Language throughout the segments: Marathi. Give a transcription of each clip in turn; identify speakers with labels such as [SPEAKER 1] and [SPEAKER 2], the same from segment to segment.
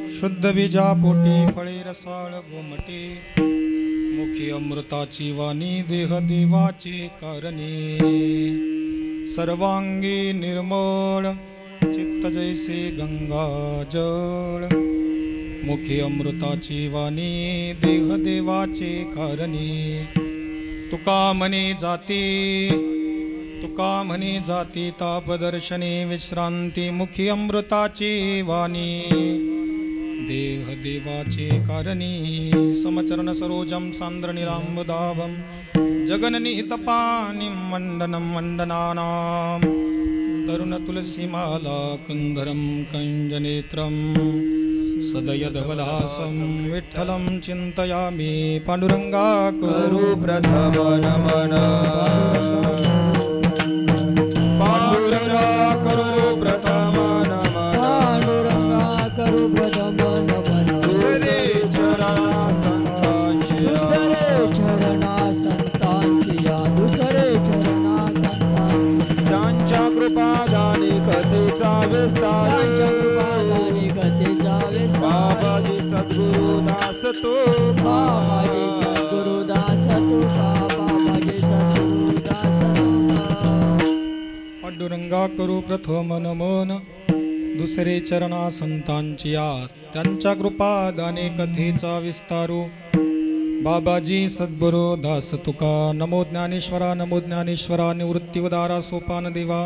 [SPEAKER 1] शुद्ध बीजा पोटी फळे रसाळ गोमटे मुखी अमृताची वाणी देह देवाचे कारणे सर्वांगी निर्मळ चित्त जैसे गंगा जळ मुखी अमृताची वाणी देह देवाचे कारणे तुका म्हणे जाती तापदर्शने विश्रांती मुखी अमृताची वाणी देह देवाचे कारणी समचरण सरोजम सांद्र निरांबुदाभं जगननिहितपाणिं मंडनं मंडनानां तरुण तुलसीमाला कुंदरं कंजनेत्रं सदयधवलासं विठ्ठलं चिन्तयामि पांडुरंगा करू प्रथम नमन पांडुरंगा करू प्रथम नमन पांडुरंगा करू प्रथम नमन दुसरे चरणा संतांची या दुसरे चरणा संतांची त्यांच्या कृपादानी कथेचा विस्तार बाबाजी सद्गुरुदास तो बाबाजी सद्गुरुदास तो बाबाजी सद्गुरुदास पांडुरंगा करू प्रथम नमन दुसरे चरणा संतांची या त्यांच्या कृपादाने कथेचा विस्तारू बाबाजी सद्गुरु दास तुका नमो ज्ञानेश्वरा निवृत्तिवदारा सोपान देवा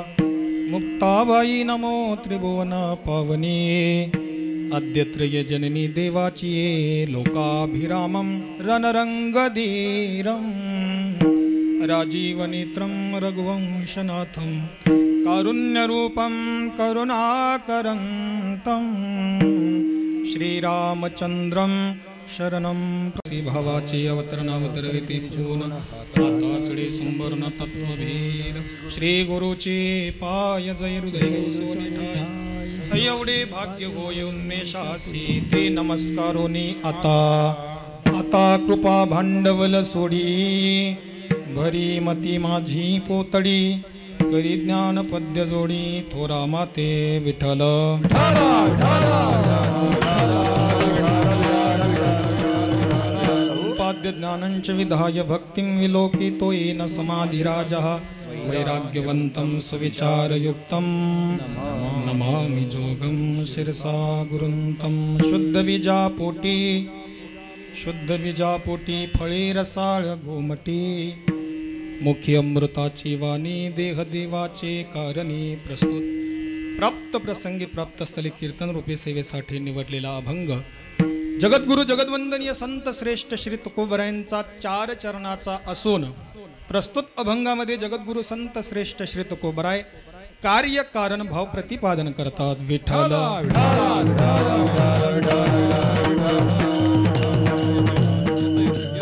[SPEAKER 1] मुक्ताबाई नमो त्रिभुवन पावनी अद्यत्रय जननी देवाची लोकाभिरामं रणरंगधीरं राजीवनेत्रं रघुवंशनाथं कारुण्यरूपं करुणाकरन्तं श्रीरामचंद्रं शरणं भावाचे अवतरणावतरविती जून आताचडे संवर्ण तत्वभेद श्री गुरुचे पाय जय हृदय सोनिठाय एवढे भाग्य होय उन्मेषासी ते नमस्कारोनी आता कृपा भांडवल सोडी भरी मती माझी पोतडी करी ज्ञान पद्य जोडी थोरा माते विठ्ठल संपाद्य ज्ञानंच विधाय भक्तिं विलोकितो येन समाधिराजः वैराग्यवन्तं सुविचारयुक्तं नमामि जोगं शिरसा गुरुन्तं शुद्ध बीजापोटी फळे रसाळ गोमटी मुखी अमृताची वाणी देहदेवाचे कारणी प्रस्तुत प्राप्त प्रसंगी प्राप्त स्थली कीर्तन रूपी सेवेसाठी निवडलेला अभंग जगद्गुरु जगद्वंदनीय संत श्रेष्ठ श्री तुकोबरायांचा 4 चरणाचा असून प्रस्तुत अभंगामध्ये जगद्गुरु संत श्रेष्ठ श्री तुकोबराय कार्य कारण भाव प्रतिपादन करतात विठ्ठल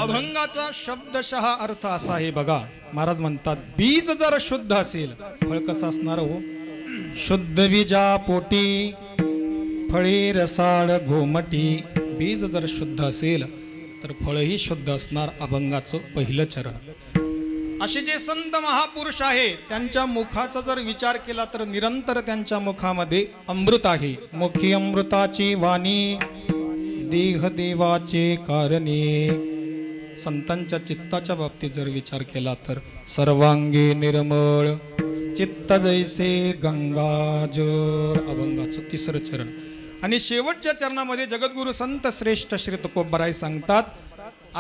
[SPEAKER 1] अभंगाचा शब्दशः अर्थ असा आहे बघा महाराज म्हणतात बीज जर शुद्ध असेल फळ कसं असणार हो शुद्ध बीजा पोटी फळे रसाळ घोमटी बीज जर शुद्ध असेल तर फळही शुद्ध असणार अभंगाचं पहिलं चरण असे जे संत महापुरुष आहे त्यांच्या मुखाचा जर विचार केला तर निरंतर त्यांच्या मुखामध्ये अमृत आहे मुखी अमृताची वाणी देहदेवाचे कारणे संतांच्या चित्ताच्या बाबतीत जर विचार केला तर सर्वांगी निर्मळ चित्त जैसे गंगाजळ अभंगाचं तिसरं चरण आणि शेवटच्या चरणामध्ये जगद्गुरु संत श्रेष्ठ श्री तुकोबराय सांगतात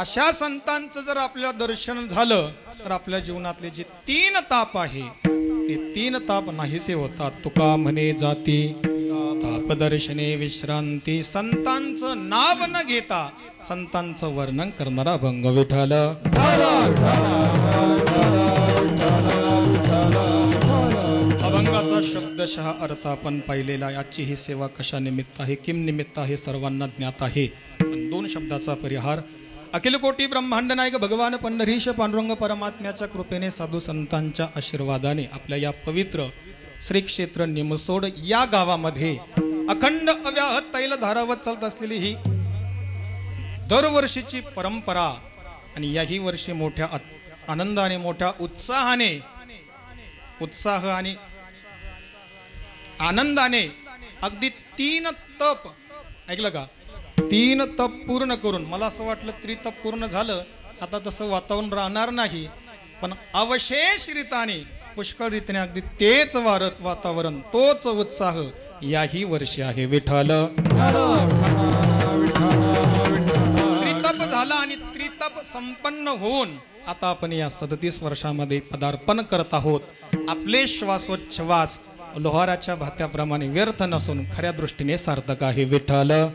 [SPEAKER 1] अशा संतांचं जर आपल्याला दर्शन झालं तर आपल्या जीवनातले जे 3 ताप आहे ते 3 ताप नाहीसे होतात तुका म्हणे जाती ताप दर्शने विश्रांती संतांचं नाव न घेता संतांचं वर्णन करणारा अभंग विठ्ठल अभंगाचा शब्दशः अर्थ आपण पाहिलेला याची ही सेवा कशा निमित्त आहे किम निमित्त आहे सर्वांना ज्ञात आहे 2 शब्दाचा परिहार अखिल कोटी ब्रह्मांड नायक भगवान पंढरीश पांडुरंग परमात्म्याच्या कृपेने साधू संतांच्या आशीर्वादाने आपल्या या पवित्र श्री क्षेत्र निमसोड या गावामध्ये अखंड अव्याहत तैल धारावत चालत असलेली ही दरवर्षीची परंपरा आणि याही वर्षी मोठ्या आनंदाने मोठ्या उत्साह आणि आनंदाने अगदी 3 तप ऐकलं का 3 तप पूर्ण करून मला असं वाटलं त्रितप पूर्ण झालं आता तसं वातावरण राहणार नाही पण अवशेष रीताने पुष्कळ रीतीने अगदी तेच वातावरण तोच उत्साह याही वर्षी आहे विठ्ठल त्रितप झाला आणि त्रितप संपन्न होऊन आता आपण या 37 वर्षामध्ये पदार्पण करत आहोत आपले श्वासोच्छ्वास लोहाराच्या भात्याप्रमाणे व्यर्थ नसून खऱ्या दृष्टीने सार्थक आहे विठ्ठल आज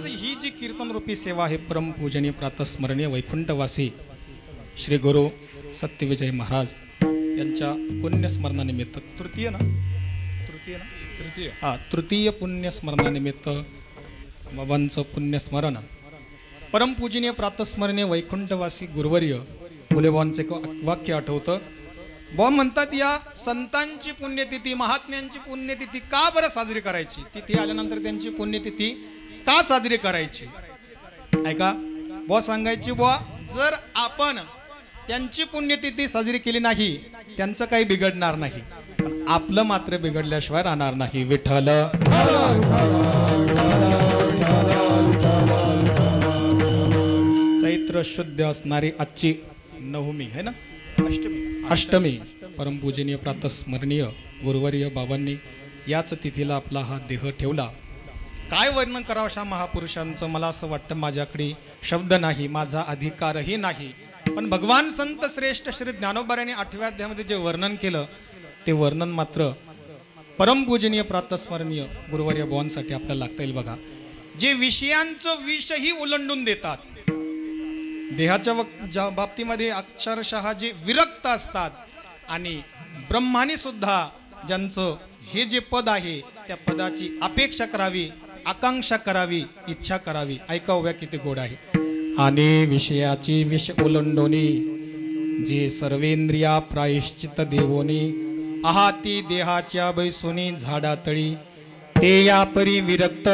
[SPEAKER 1] ही जी कीर्तन रूपी सेवा आहे परमपूजनीय प्रातस्मरणीय वैकुंठवासी श्री गुरु सत्यविजय महाराज यांच्या पुण्यस्मरणानिमित्त तृतीय पुण्यस्मरणानिमित्त बाबांचं पुण्यस्मरण परमपूजनीय प्रातस्मरणीय वैकुंठवासी गुरुवर्य फुलेबाबांचे वाक्य आठवतं बॉ म्हणतात या संतांची पुण्यतिथी महात्म्यांची पुण्यतिथी का बरं साजरी करायची तिथी आल्यानंतर त्यांची पुण्यतिथी का साजरी करायची ऐका बॉ सांगायची बॉ जर आपण त्यांची पुण्यतिथी साजरी केली नाही त्यांचं काही बिघडणार नाही पण आपलं मात्र बिघडल्याशिवाय राहणार नाही विठ्ठल चैत्र शुद्ध असणारी आजची नवमी है ना अष्टमी परमपूजनीय प्रातस्मरणीय गुरुवर्य बाबांनी याच तिथीला आपला हा देह ठेवला काय वर्णन करावं अशा महापुरुषांचं मला असं वाटतं माझ्याकडे शब्द नाही, माझा अधिकारही नाही. पण भगवान संत श्रेष्ठ श्री ज्ञानोबा यांनी 8व्या अध्यायामध्ये जे वर्णन केलं ते वर्णन मात्र परमपूजनीय प्रातस्मरणीय गुरुवर्य भवांसाठी आपल्याला लागता येईल बघा. जे विषयांचं विषही ओलांडून देतात, देहाच्या बाबतीमध्ये अक्षरशः जे विरक्त असतात आणि ब्रह्माने सुद्धा ज्यांचं हे जे पद आहे त्या पदाची अपेक्षा करावी, आकांक्षा करावी, इच्छा करावी. ऐका उभ्या किती गोड आहे. आणि विषयाची विष ओलंडोनी जे सर्वेंद्रिया प्रायश्चित देवोनी आहाती देहाच्या बैसोनी झाडातळी ते या परी विरक्त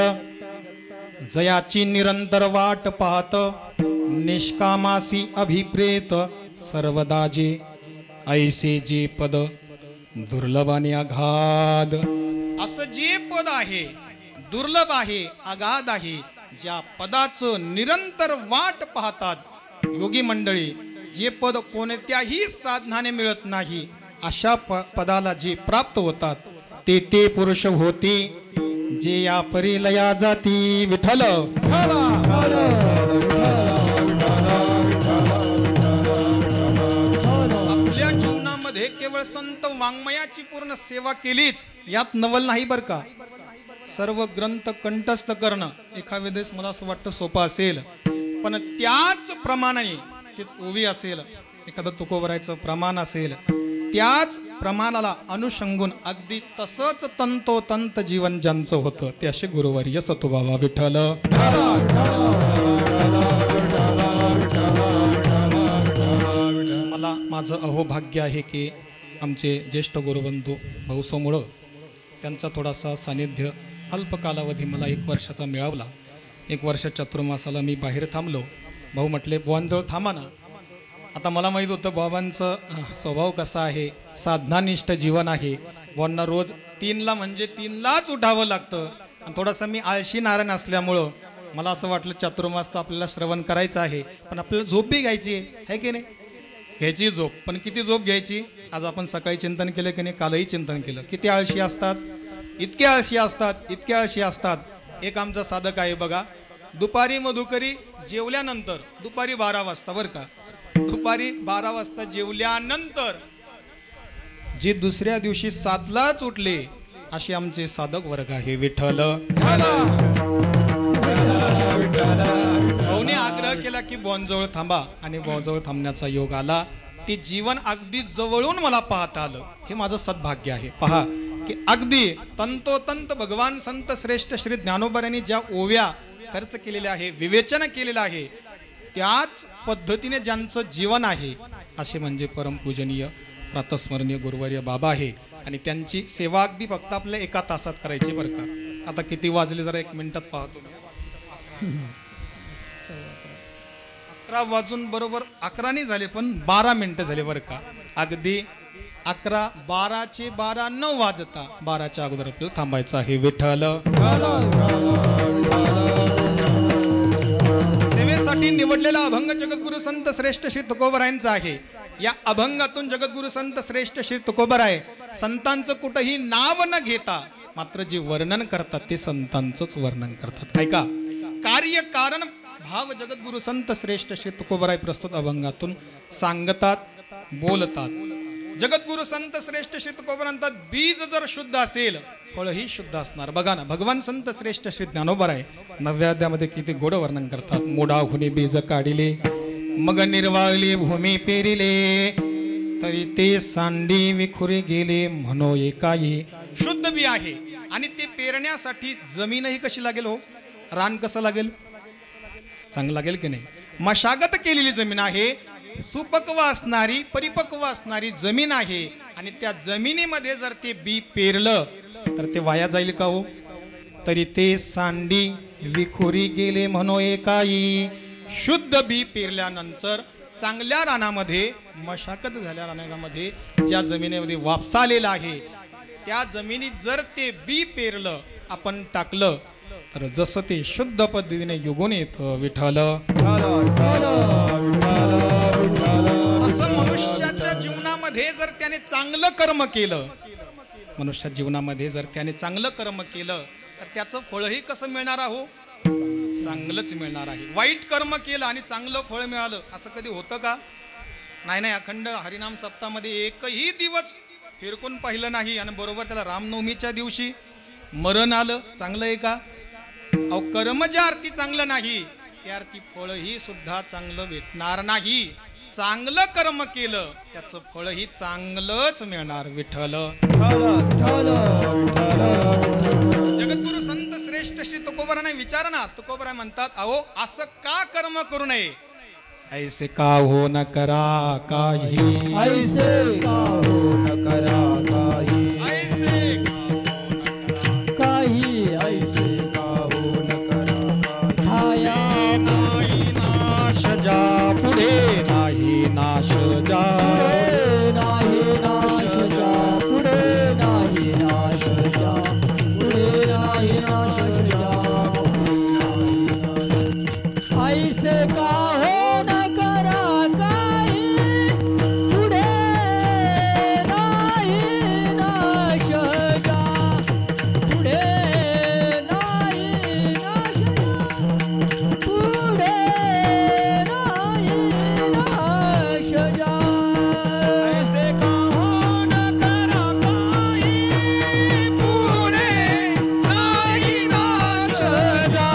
[SPEAKER 1] जयाची निरंतर वाट पाहत निष्कामासी अभिप्रेत सर्वदा जे ऐसे जे पद दुर्लभ आणि अगाध. असं जे पद आहे दुर्लभ आहे, अगाध आहे, ज्या पदाचं निरंतर वाट पाहतात योगी मंडळी, जे पद कोणत्याही साधनाने मिळत नाही अशा पदाला जे प्राप्त होतात ते पुरुष होते जे या परिलया जाती. विठ्ठल आपल्या जीवनामध्ये केवळ संत वाङ्मयाची पूर्ण सेवा केलीच यात नवल नाही बर का. सर्व ग्रंथ कंठस्थ करणं एका वेळेस मला असं वाटतं सोपं असेल, पण त्याच प्रमाणाने तेच ओवी असेल, एखादं तुकोबरायचं प्रमाण असेल, त्याच प्रमाणाला अनुषंगून अगदी तसंच तंतोतंत जीवन ज्यांचं होतं ते असे गुरुवर्य सतुबाबा विठ्ठल. मला माझं अहोभाग्य आहे की आमचे ज्येष्ठ गुरुबंधू भाऊसोमुळं त्यांचा थोडासा सानिध्य अल्प कालावधी मला 1 वर्षाचा मिळावला. 1 वर्ष चातुर्मासाला मी बाहेर थांबलो. भाऊ म्हटले बुवांजवळ थांबा ना. आता मला माहीत होतं बाबांचं स्वभाव कसा आहे, साधनानिष्ठ जीवन आहे. बुवांना रोज 3ला म्हणजे 3लाच उठावं लागतं आणि थोडासा मी आळशी नारायण असल्यामुळं मला असं वाटलं चातुर्मास तर आपल्याला श्रवण करायचं आहे, पण आपल्याला झोप बी घ्यायची आहे की नाही. घ्यायची झोप, पण किती झोप घ्यायची. आज आपण सकाळी चिंतन केलं की नाही, कालही चिंतन केलं. किती आळशी असतात, इतके आळशी असतात, इतके आळशी असतात. एक आमचा साधक आहे बघा, दुपारी मधुकरी जेवल्यानंतर दुपारी 12 वाजता बरं का, दुपारी 12 वाजता जेवल्यानंतर जे दुसऱ्या दिवशी 7लाच उठले असे आमचे साधक वर्ग आहे. विठ्ठल भाऊने आग्रह केला की बॉनजवळ थांबा आणि बॉनजवळ थांबण्याचा योग आला. ते जीवन अगदी जवळून मला पाहता आलं. हे माझं सद्भाग्य आहे. पहा की अगदी तंतोतंत भगवान संत श्रेष्ठ श्री ज्ञानोबा यांनी ज्या ओव्या खर्च केलेल्या आहे, विवेचन केलेलं आहे, त्याच पद्धतीने ज्यांचं जीवन आहे असे म्हणजे परमपूजनीय प्रातस्मरणीय गुरुवर्य बाबा आहे. आणि त्यांची सेवा अगदी फक्त आपल्या 1 तासात करायची बरं का. आता किती वाजले जरा 1 मिनिटात पाहतो. 11 वाजून बरोबर 11 झाले, पण 12 मिनिटं झाले बरं का. अगदी 11, 12चे 12 न वाजता 12च्या अगोदर आपल्याला थांबायचं आहे. विठ्ठल सेवेसाठी निवडलेला अभंग जगद्गुरु संत श्रेष्ठ श्री तुकोबरायांचा आहे. या अभंगातून जगद्गुरु संत श्रेष्ठ श्री तुकोबराय संतांचं कुठंही नाव न घेता मात्र जे वर्णन करतात ते संतांचंच वर्णन करतात. ऐका, कार्य कारण भाव जगद्गुरु संत श्रेष्ठ श्री तुकोबराय प्रस्तुत अभंगातून सांगतात, बोलतात. जगद्गुरु संत श्रेष्ठ श्री तुकोबराय म्हणतात, बीज जर शुद्ध असेल फळही शुद्ध असणार. बघा ना, भगवान संत श्रेष्ठ श्री ज्ञानोबराय 9व्या अध्यायामध्ये किती गोड वर्णन करतात. मोडाहुनी बीज काढिले मग निर्वाळली भूमी पेरिले तरी ते सांडी विखुरी गेले म्हणो एकाई. शुद्ध बी आहे आणि ते पेरण्यासाठी जमीनही कशी लागेल हो, रान कसं लागेल, चांगलं लागेल की नाही. मशागत केलेली जमीन आहे, सुपक्व असणारी परिपक्व असणारी जमीन आहे आणि त्या जमिनीमध्ये जर ते बी पेरलं तर ते वाया जाईल का हो. तरी ते सांडी विखुरी गेले म्हणो एकाई. शुद्ध बी पेरल्यानंतर चांगल्या रानामध्ये, मशागत झाल्या रानामध्ये ज्या जमिनीमध्ये वापसा आलेला आहे त्या जमिनीत जर ते बी पेरलं, आपण टाकलं तर जसं ते शुद्ध पद्धतीने युगून येतं. विठ्ठल असं मनुष्याच्या जीवनामध्ये जर त्याने चांगलं कर्म केलं, मनुष्य जीवनामध्ये जर त्याने चांगलं कर्म केलं तर त्याचं फळही कसं मिळणार आहे? चांगलंच मिळणार आहे. वाईट कर्म केलं आणि चांगलं फळ मिळालं असं कधी होतं का? नाही नाही. अखंड हरिनाम सप्ताहामध्ये एकही दिवस फिरकून पाहिलं नाही आणि बरोबर त्याला रामनवमीच्या दिवशी मरण आलं. चांगलं आहे का? अहो, कर्म ज्या अर्थी चांगलं नाही त्या अर्थी फळही सुद्धा चांगलं भेटणार नाही. चांगलं कर्म केलं त्याचं फळही चांगलंच मिळणार. विठ्ठल जगद्गुरु संत श्रेष्ठ श्री तुकोबाराने विचार ना. तुकोबारा म्हणतात, अहो असं का कर्म करू नये? ऐसे का हो न करा काही,
[SPEAKER 2] ऐसे का हो न करा काही,
[SPEAKER 1] ऐसे
[SPEAKER 2] काही ऐसे का हो न करा काही.
[SPEAKER 1] नाही नाश जा पुढे, नाही नाश जा,
[SPEAKER 2] नाही नाश जा पुढे, नाही नाश जा पुढे, नाही नाश जा ऐसे का हो न करा काही, पुढे नाही नाश जा, पुढे नाही नाश जा, पुढे नाही नाश जा.
[SPEAKER 1] ऐसे का हो न करा काही, पुढे नाही नाश जा,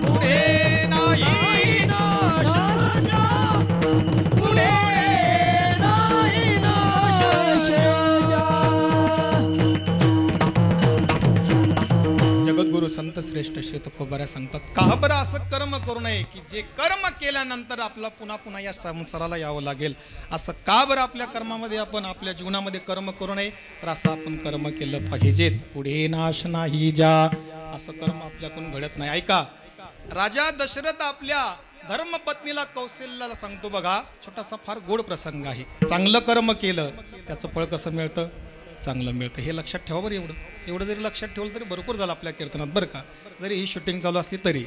[SPEAKER 1] पुढे नाही नाश जा,
[SPEAKER 2] पुढे नाही नाश जा.
[SPEAKER 1] जगद्गुरु संत श्रेष्ठ श्री तुकोबारा सांगतात, का बरं असं कर्म करू नये की जे कर्म केल्यानंतर आपला पुन्हा पुन्हा या संसाराला यावं लागेल? असं का बरं आपल्या कर्मामध्ये आपण आपल्या जीवनामध्ये कर्म करू नये? तर असं आपण कर्म केलं पाहिजे. पुढे नाश नाही जा, असं कर्म आपल्याकडून घडत नाही. ऐका, राजा दशरथ आपल्या धर्मपत्नीला कौशल्याला सांगतो बघा, छोटासा फार गोड प्रसंग आहे. चांगलं कर्म केलं त्याचं फळ कसं मिळतं? चांगलं मिळतं. हे लक्षात ठेवा बरं. एवढं जरी लक्षात ठेवलं तरी भरपूर झालं आपल्या कीर्तनात बरं का. जरी ही शूटिंग चालू असली तरी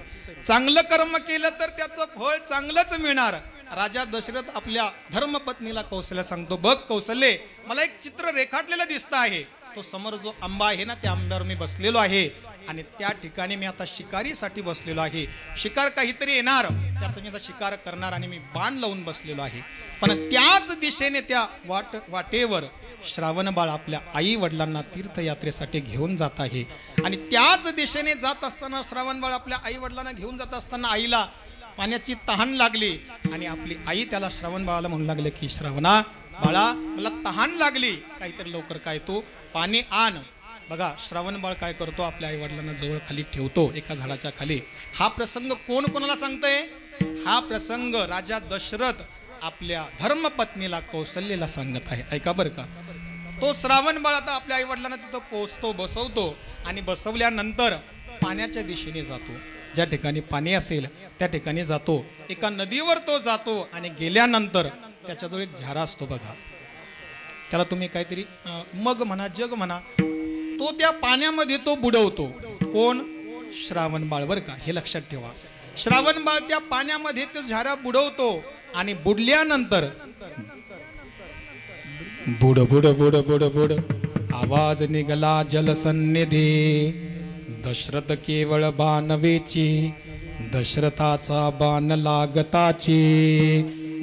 [SPEAKER 1] चांगलं कर्म केलं तर त्याचं फळ चांगलंच मिळणार. राजा दशरथ आपल्या धर्मपत्नीला कौशल्या सांगतो, बघ कौशल्ये, मला एक चित्र रेखाटलेलं दिसतं आहे. तो समोर जो आंबा आहे ना, त्या आंब्यावर मी बसलेलो आहे आणि त्या ठिकाणी मी आता शिकारीसाठी बसलेलो आहे. शिकार काहीतरी येणार, त्याचं मी आता शिकार करणार आणि मी बाण लावून बसलेलो आहे. पण त्याच दिशेने त्या वाटेवर श्रावण बाळ आपल्या आई वडिलांना तीर्थयात्रेसाठी घेऊन जात आहे. आणि त्याच दिशेने जात असताना श्रावण बाळ आपल्या आई वडिलांना घेऊन जात असताना आईला पाण्याची तहान लागली आणि आपली आई त्याला श्रावण बाळाला म्हणू लागले की, श्रावणा बाळा, मला तहान लागली, काहीतरी लवकर काय तू पाणी आण. बघा, श्रावण बाळ काय करतो, आपल्या आई वडिलांना जवळ खाली ठेवतो एका झाडाच्या खाली. हा प्रसंग कोण कोणाला सांगतंय? हा प्रसंग राजा दशरथ आपल्या धर्मपत्नीला कौशल्येला सांगत आहे. ऐका बरं का. तो श्रावण बाळ आता आपल्या आई वडिलांना तिथं पोहोचतो, बसवतो आणि बसवल्यानंतर पाण्याच्या दिशेने जातो. ज्या ठिकाणी पाणी असेल त्या ठिकाणी जातो. एका नदीवर तो जातो आणि गेल्यानंतर त्याच्याजवळ एक झरा असतो बघा. त्याला तुम्ही काहीतरी मग म्हणा, जग म्हणा, तो त्या पाण्यामध्ये तो बुडवतो. कोण? श्रावण बाळ बरं का. हे लक्षात ठेवा. श्रावण बाळ त्या पाण्यामध्ये तो झरा बुडवतो आणि बुडल्यानंतर बुड बुड बुड बुड बुड आवाज निघला जलसन्निधी. दशरथ केवळ बाणवेची, दशरथाचा बाण लागताची.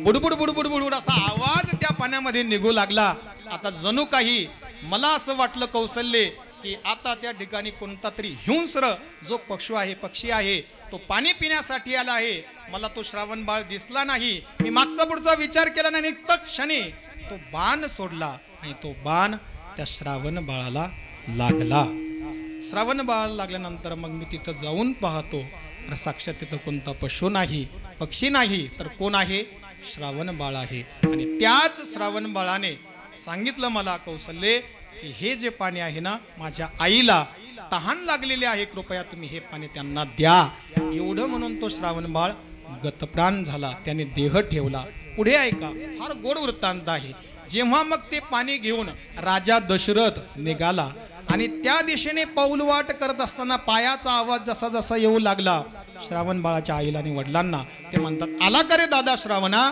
[SPEAKER 1] बुडबुड बुडबुड बुडबुड असा आवाज त्या पाण्यामध्ये निघू लागला. आता जणू काही मला असं वाटलं कौशल्ये की आता त्या ठिकाणी कोणता तरी हिंस्र जो पक्षी आहे तो पाणी पिण्यासाठी आला आहे. मला तो श्रावण बाळ दिसला नाही. मी मागचा पुढचा विचार केला नाही. तत्क्षणी तो बाण सोडला आणि तो बाण त्या श्रावण बाळाला लागला. श्रावण बाळाला लागल्यानंतर मग मी तिथं जाऊन पाहतो तर साक्षात तिथं कोणता पशु नाही, पक्षी नाही, तर कोण आहे? श्रावण बाळ आहे. आणि त्याच श्रावण बाळाने सांगितलं मला कौशल्ये की हे जे पाणी आहे ना, माझ्या आईला तहान लागलेली आहे, कृपया तुम्ही हे पाणी त्यांना द्या. एवढं म्हणून तो श्रावण बाळ गतप्राण झाला, त्याने देह ठेवला. पुढे ऐका, फार गोड वृत्तांत आहे. जेव्हा मग ते पाणी घेऊन राजा दशरथ निघाला आणि त्या दिशेने पाऊलवाट करत असताना पायाचा आवाज जसा जसा येऊ लागला श्रावण बाळाच्या आईला आणि वडिलांना, ते म्हणतात, आला का रे दादा श्रावणा,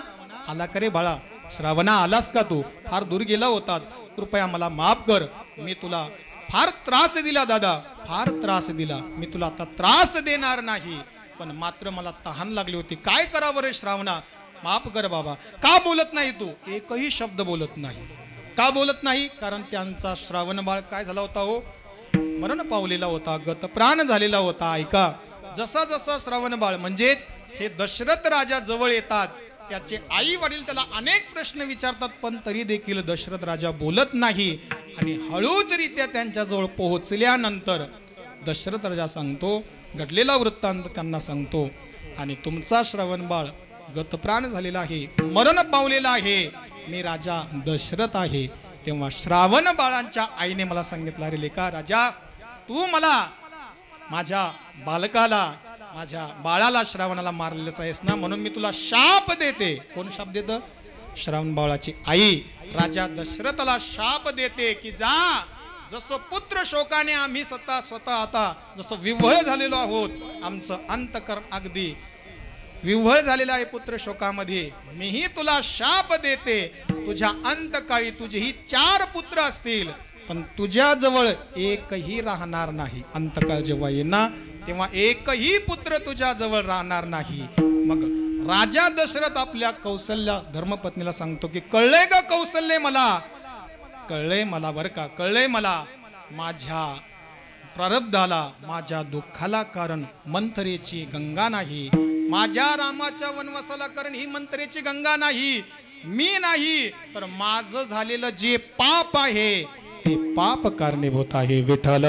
[SPEAKER 1] आला का रे बाळा. श्रावणा आलास का तू? फार दूर गेला होतात, कृपया मला माफ कर. मी तुला फार त्रास दिला दादा, फार त्रास दिला. मी तुला आता त्रास देणार नाही, पण मात्र मला तहान लागली होती. काय करावं रे श्रावणा, माफ कर बाबा. का बोलत नाही तू? एकही शब्द बोलत नाही. का बोलत नाही? कारण त्यांचा श्रावण बाळ काय झाला होता हो? मरण पावलेला होता, गतप्राण झालेला होता. ऐका, जसा जसा श्रावण बाळ म्हणजेच हे दशरथ राजा जवळ येतात, त्याचे आई वडील त्याला अनेक प्रश्न विचारतात, पण तरी देखील दशरथ राजा बोलत नाही. आणि हळूचरित्या त्यांच्याजवळ पोहोचल्यानंतर दशरथ राजा सांगतो, घडलेला वृत्तांत त्यांना सांगतो. आणि तुमचा श्रावण बाळ गतप्राण झालेला आहे, मरण पावलेला आहे. मी राजा दशरथ आहे. तेव्हा श्रावण बाळांच्या आईने मला सांगितलं, अरे लेका राजा, तू मला माझ्या बालकाला, माझ्या बाळाला, श्रावणाला मारलेलंच आहेस ना, म्हणून मी तुला शाप देते. कोण शाप देतं? श्रावण बाळाची आई राजा दशरथाला शाप देते की जा, जसं पुत्र शोकाने आम्ही स्वतः आता जसं विव्हळ झालेलो आहोत, आमचं अंतकरण अगदी विव्हळ झालेलं आहे पुत्र शोकामध्ये, मीही तुला शाप देते. तुझ्या अंतकाळी तुझेही 4 पुत्र असतील, पण तुझ्याजवळ एकही राहणार नाही. अंतकाळ जेव्हा येणार तेव्हा एकही पुत्र तुझ्या जवळ राहणार नाही. मग राजा दशरथ आपल्या कौशल्या धर्मपत्नीला सांगतो की कळलंय का कौशल्य, मला कळलंय, मला बरं का कळलंय, मला माझ्या प्रारब्धाला, माझ्या दुःखाला कारण मंथरेची गंगा नाही, माझ्या रामाच्या वनवासाला कारण ही मंथरेची गंगा नाही, मी नाही, तर माझं झालेलं जे पाप आहे ते पाप कारणीभूत आहे. विठ्ठल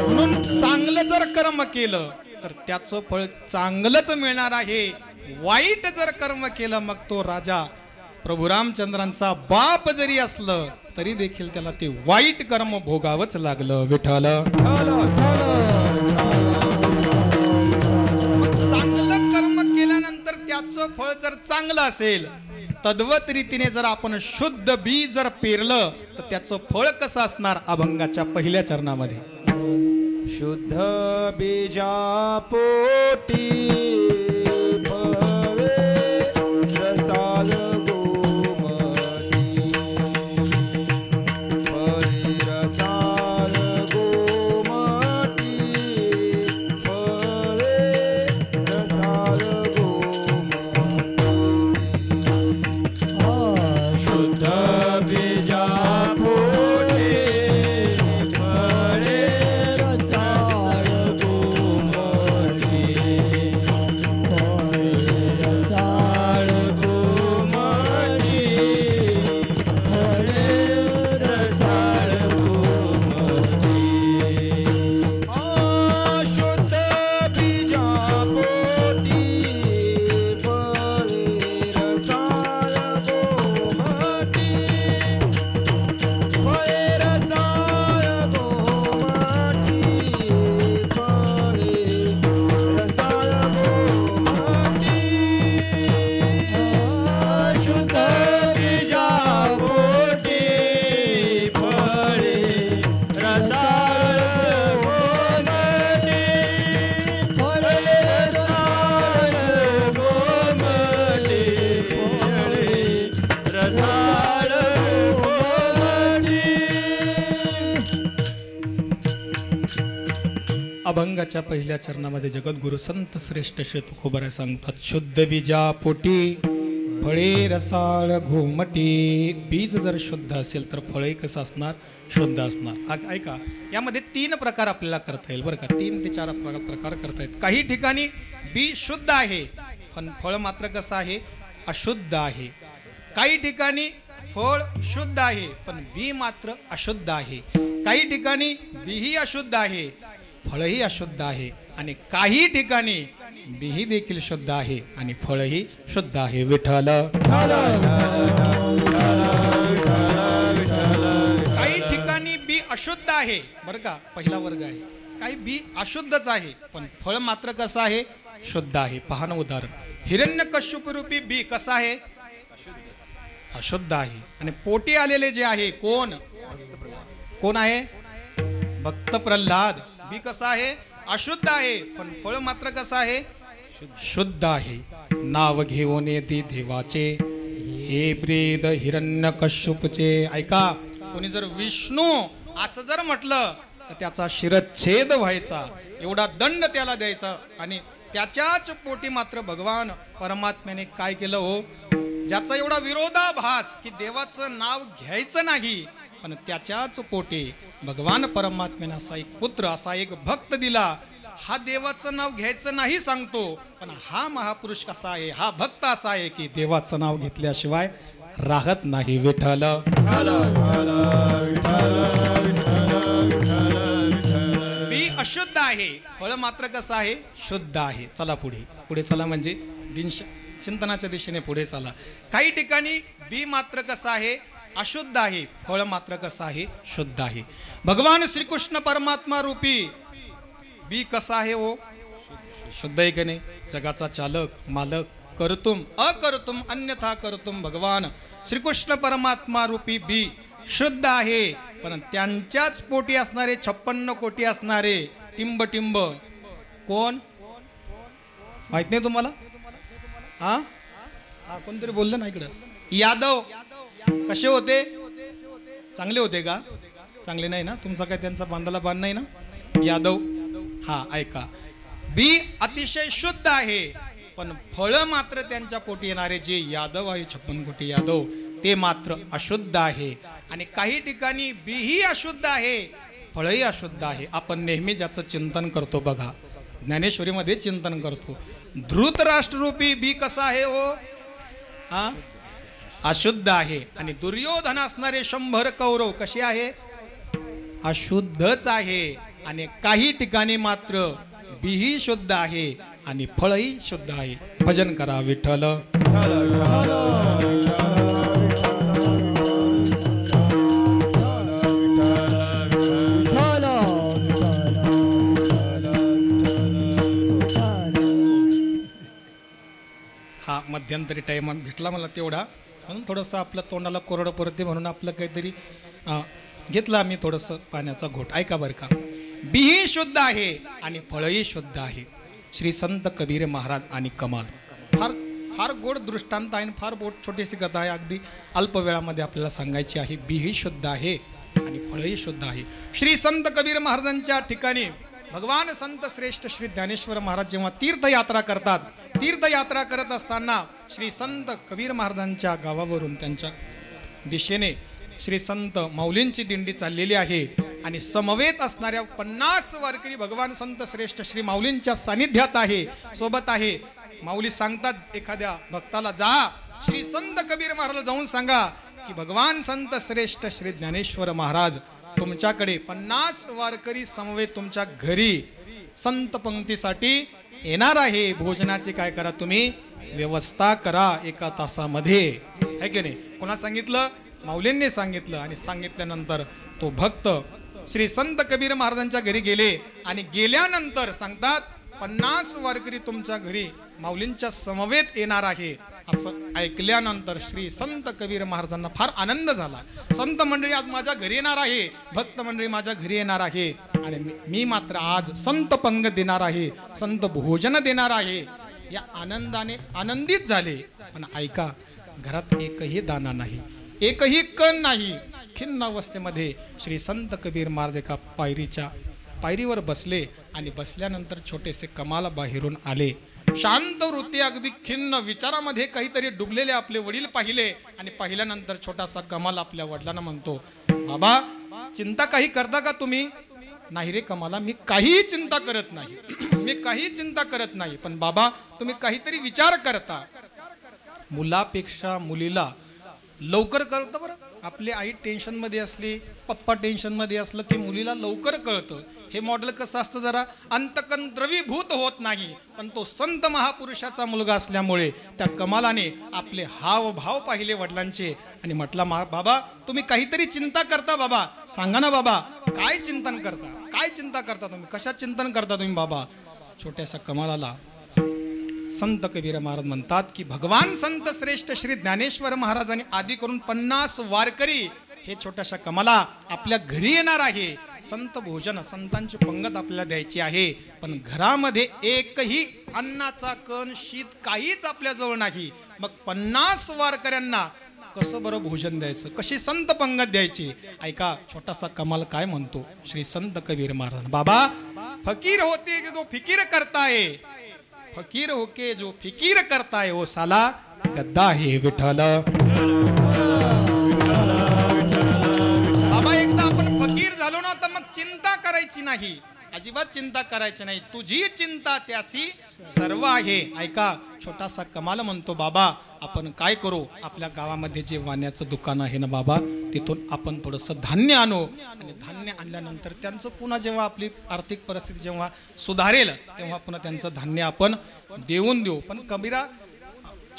[SPEAKER 1] म्हणून चांगलं जर कर्म केलं तर त्याचं फळ चांगलंच मिळणार आहे. वाईट जर कर्म केलं मग तो राजा प्रभू रामचंद्रांचा बाप जरी असलं तरी देखील त्याला ते वाईट कर्म भोगावंच लागलं. विठ्ठल चांगलं कर्म केल्यानंतर त्याचं फळ जर चांगलं असेल, तद्वत रीतीने जर आपण शुद्ध बी जर पेरलं तर त्याचं फळ कसं असणार? अभंगाच्या पहिल्या चरणामध्ये
[SPEAKER 2] शुद्ध बीजा पोटी भवे रसाल गोमटी, भवे रसाल गोमटी, भवे रसाल गोमटी. शुद्ध बीजा पोटी भवे रसाल गोमटी, भवे रसाल गोमटी, भवे रसाल गोमटी. शुद्ध बीजा पोटी भवे रसाल गोमटी, भवे रसाल गोमटी, भवे रसाल गोमटी. शुद्ध बीजा पोटी भवे रसाल गोमटी, भवे रसाल गोमटी, भवे रसाल गोमटी.
[SPEAKER 1] अभंगाच्या पहिल्या चरणामध्ये जगद्गुरु संत श्रेष्ठ श्री तुकोबाराय सांगतात, शुद्ध बीजा पोटी फळे रसाळ घुमटी. बीज जर शुद्ध असेल तर फळे कसं असणार? शुद्ध असणार. ऐका, यामध्ये 3 प्रकार आपल्याला करता येईल बरं का. 3 ते 4 प्रकार करता येईल. काही ठिकाणी बी शुद्ध आहे पण फळ मात्र कसं आहे? अशुद्ध आहे. काही ठिकाणी फळ शुद्ध आहे पण बी मात्र अशुद्ध आहे. काही ठिकाणी बीही अशुद्ध आहे, फळही अशुद्ध आहे. आणि काही ठिकाणी बीही देखील शुद्ध आहे आणि फळही शुद्ध आहे. विठ्ठल काही ठिकाणी बी अशुद्ध आहे बरं का, पहिला वर्ग आहे. काही बी अशुद्धच आहे पण फळ मात्र कसं आहे? शुद्ध आहे. पहा ना उदाहरण, हिरण्यकश्यप रूपी बी कसं आहे? अशुद्ध आहे. आणि पोटी आलेले जे आहे कोण कोण आहे? भक्त प्रल्हाद. बी कसं आहे? अशुद्ध आहे पण फळ मात्र कसं आहे? शुद्ध आहे. नाव घेऊन येते देवाचे, हे ब्रीद हिरण्यकश्यपचे. ऐका, कोणी जर विष्णू असं जर म्हटलं तर त्याचा शिरच्छेद व्हायचा, एवढा दंड त्याला द्यायचा. आणि त्याच्याच पोटी मात्र भगवान परमात्म्याने काय केलं हो, ज्याचा एवढा विरोधाभास की देवाचं नाव घ्यायचं नाही, पण त्याच्याच पोटी भगवान परमात्म्याने असा एक पुत्र, असा एक भक्त दिला. हा देवाचं नाव घ्यायचं नाही सांगतो, पण हा महापुरुष कसा आहे, हा भक्त असा आहे की देवाचं नाव घेतल्याशिवाय राहत नाही. विठ्ठल बी अशुद्ध आहे, फळ मात्र कसं आहे, शुद्ध आहे. चला पुढे पुढे चला, म्हणजे चिंतनाच्या दिशेने पुढे चला. काही ठिकाणी बी मात्र कसं आहे, अशुद्ध आहे, फळ मात्र कसं आहे, शुद्ध आहे. भगवान श्रीकृष्ण परमात्मा रूपी बी कसा आहे हो, शुद्ध आहे की नाही. जगाचा चालक, मालक, करतुम अकर्तुम अन्यथा करतुम भगवान श्रीकृष्ण परमात्मा रूपी बी शुद्ध आहे. पण त्यांच्याच पोटी असणारे 56 कोटी असणारे टिंब टिंब कोण माहित नाही तुम्हाला? हा कोणतरी बोललं ना इकडं, यादव कसे होते, चांगले होते का? चांगले नाही ना, तुमचा काय त्यांचा बांधाला बांध नाही ना. यादव, हा ऐका, बी अतिशय शुद्ध आहे, पण फळ मात्र त्यांच्या पोटी येणारे जे यादव आहे 56 कोटी यादव, ते मात्र अशुद्ध आहे. आणि काही ठिकाणी बी ही अशुद्ध आहे, फळही अशुद्ध आहे. आपण नेहमी ज्याचं चिंतन करतो बघा, ज्ञानेश्वरीमध्ये चिंतन करतो, धृतराष्ट्ररूपी बी कसा आहे हो, हा अशुद्ध आहे. आणि दुर्योधन असणारे 100 कौरव कसे आहे, अशुद्धच आहे. आणि काही ठिकाणी मात्र बीही शुद्ध आहे आणि फळही शुद्ध आहे. भजन करा विठ्ठल. हा मध्यंतरी टाइम भेटला मला तेवढा, म्हणून थोडंसं आपलं तोंडाला कोरडं पडते म्हणून आपलं काहीतरी घेतलं आम्ही थोडंसं पाण्याचा घोट. ऐका बरं का, बीही शुद्ध आहे आणि फळही शुद्ध आहे. श्री संत कबीर महाराज आणि कमाल, फार फार गोड दृष्टांत आहे, फार छोटीशी कथा आहे, अगदी अल्प वेळामध्ये आपल्याला सांगायची आहे. बीही शुद्ध आहे आणि फळही शुद्ध आहे. श्री संत कबीर महाराजांच्या ठिकाणी भगवान संत श्रेष्ठ श्री ज्ञानेश्वर महाराज जेव्हा तीर्थयात्रा करतात, तीर्थयात्रा करत असताना श्री संत कबीर महाराजांच्या गावावरून त्यांच्या दिशेने श्री संत माऊलींची दिंडी चाललेली आहे. आणि समवेत असणाऱ्या 50 वारकरी भगवान संत श्रेष्ठ श्री माऊलींच्या सानिध्यात आहे, सोबत आहे. माऊली सांगतात एखाद्या भक्ताला, जा श्री संत कबीर महाराज जाऊन सांगा की भगवान संत श्रेष्ठ श्री ज्ञानेश्वर महाराज तुमच्याकडे 50 वारकरी समवेत तुमच्या घरी संत पंक्तीसाठी येणार आहे. भोजनाची काय करा तुम्ही व्यवस्था करा 1 तासामध्ये, है की नाही. कोणा सांगितलं? माऊलींनी सांगितलं. आणि सांगितल्यानंतर तो भक्त श्री संत कबीर महाराजांच्या घरी गेले आणि गेल्यानंतर सांगतात 50 वारकरी तुमच्या घरी माऊलींच्या समवेत येणार आहे. असं ऐकल्यानंतर श्री संत कबीर महाराजांना फार आनंद झाला. संत मंडळी आज माझ्या घरी येणार आहे, भक्त मंडळी माझ्या घरी येणार आहे, आणि मी मात्र आज संत पंग देणार आहे, संत भोजन देणार आहे. या आनंदाने आनंदित झाले. पण ऐका, घरात एकही दाना नाही, एकही कण नाही. खिन्न अवस्थेमध्ये श्री संत कबीर महाराज एका पायरीवर बसले आणि बसल्यानंतर छोटेसे कमाल बाहेरून आले. शांत वृत्ती, अगदी खिन्न विचारामध्ये काहीतरी डुबलेले आपले वडील पाहिले. आणि पाहिल्यानंतर छोटासा कमाल आपल्या वडिलांना म्हणतो, बाबा चिंता काही करता का तुम्ही? नाही रे कमाला, मी काही चिंता करत नाही, मी काही चिंता करत नाही. पण बाबा तुम्ही काहीतरी विचार करता. मुलापेक्षा मुलीला लवकर कळतं बरं. आपली आई टेन्शनमध्ये असली, पप्पा टेन्शनमध्ये असलं की मुलीला लवकर कळतं. हे मॉडेल कसं असतं, जरा अंतकन द्रवीभूत होत नाही. पण तो संत महापुरुषाचा मुलगा असल्यामुळे त्या कमालाने आपले हावभाव पाहिले वडिलांचे आणि म्हटला, बाबा तुम्ही काहीतरी चिंता करता, बाबा सांगा ना बाबा, काय चिंतन करता, काय चिंता करता तुम्ही, कशा चिंतन करता तुम्ही बाबा? छोट्याशा कमालाला संत कबीर महाराज म्हणतात की भगवान संत श्रेष्ठ श्री ज्ञानेश्वर महाराजांनी आदी करून 50 वारकरी हे छोट्याशा कमाला आपल्या घरी येणार आहे. संत भोजन, संतांची पंगत आपल्याला द्यायची आहे. पण घरामध्ये एकही अन्नाचा कण शीत काहीच आपल्याजवळ नाही. मग 50 वारकऱ्यांना कसं बरं भोजन द्यायचं, कशी संत पंगत द्यायची? ऐका छोटासा कमाल काय म्हणतो श्री संत कबीर महाराज. बाबा फकीर होते जो फिकीर करताय, फकीर होके जो फिकीर करताय ओ साला गद्दा हे विठ्ठल. बाबा एकदा आपण फकीर झालो ना तर मग चिंता करायची नाही, अजिबात चिंता करायची नाही. तुझी चिंता त्यासी सर्व आहे. ऐका छोटासा कमाल म्हणतो बाबा आपण काय करू, आपल्या गावामध्ये जे वाण्याचं दुकान आहे ना बाबा, तिथून आपण थोडंसं धान्य आणू आणि धान्य आणल्यानंतर त्यांचं पुन्हा जेव्हा आपली आर्थिक परिस्थिती जेव्हा सुधारेल तेव्हा पुन्हा त्यांचं धान्य आपण देऊन देऊ. पण कबीरा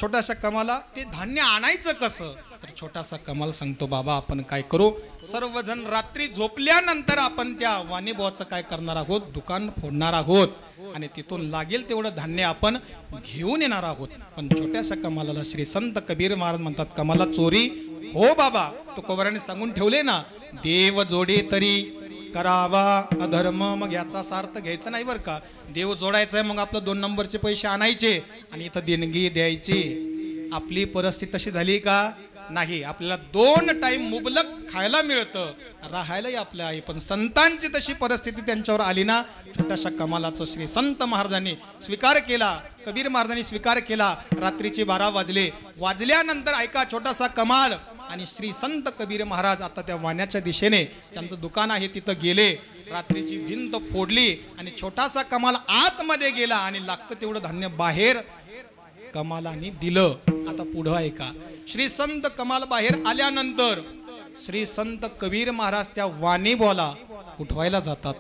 [SPEAKER 1] छोटासा कमाला ते धान्य आणायचं कसं, तर छोटासा कमाल सांगतो बाबा आपण काय करू, सर्वजण रात्री झोपल्यानंतर आपण त्या वाणीबुवाचं काय करणार आहोत, दुकान फोडणार आहोत आणि तिथून लागेल तेवढं धान्य आपण घेऊन येणार आहोत. पण छोट्याशा कमालाला श्री संत कबीर महाराज म्हणतात कमाला चोरी हो बाबा. तुकोबाराने सांगून ठेवले ना, देव जोडे तरी करावा अधर्म. मग याचा अर्थ घ्यायचा नाही बरं का, देव जोडायचा आहे मग आपलं 2 नंबरचे पैसे आणायचे आणि इथं देणगी द्यायची. आपली परिस्थिती तशी झाली का नाही, आपल्याला 2 टाइम मुबलक खायला मिळतं, राहायलाही आपलं आहे. पण संतांची तशी परिस्थिती त्यांच्यावर आली ना. छोट्याशा कमालाचं श्री संत महाराजांनी स्वीकार केला, कबीर महाराजांनी स्वीकार केला. रात्रीचे 12 वाजले, वाजल्यानंतर ऐका छोटासा कमाल आणि श्री संत कबीर महाराज आता त्या वाण्याच्या दिशेने त्यांचं दुकान आहे तिथं गेले. रात्रीची भिंत फोडली आणि छोटासा कमाल आतमध्ये गेला आणि लागतं तेवढं धान्य बाहेर कमालाने दिलं. आता पुढं आहे का, श्री संत कमाल बाहेर आल्यानंतर श्री संत कबीर महाराज त्या वाणीबुवाला उठवायला जातात.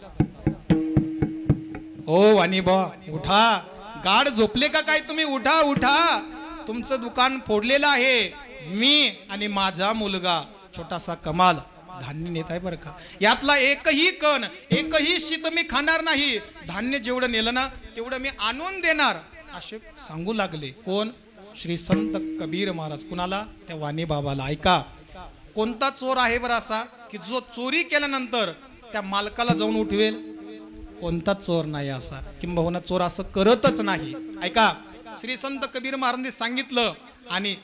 [SPEAKER 1] ओ वाणीबुवा उठा, गाढ झोपले का काय तुम्ही, उठा उठा, तुमचं दुकान फोडलेलं आहे, मी आणि माझा मुलगा छोटासा कमाल धान्य नेत आहे बरं का. यातला एकही कण एकही शीत मी खाणार नाही, धान्य जेवढं नेलं ना तेवढं मी आणून देणार असे सांगू लागले. कोण, श्री संत कबीर महाराज. कुणाला, त्या वाणी बाबाला. ऐका कोणता चोर आहे बरं असा की जो चोरी केल्यानंतर त्या मालकाला जाऊन उठवेल, कोणता चोर नाही असा, किंबहुना चोर असं करतच नाही. ऐका श्री संत कबीर महाराजांनी सांगितलं आणि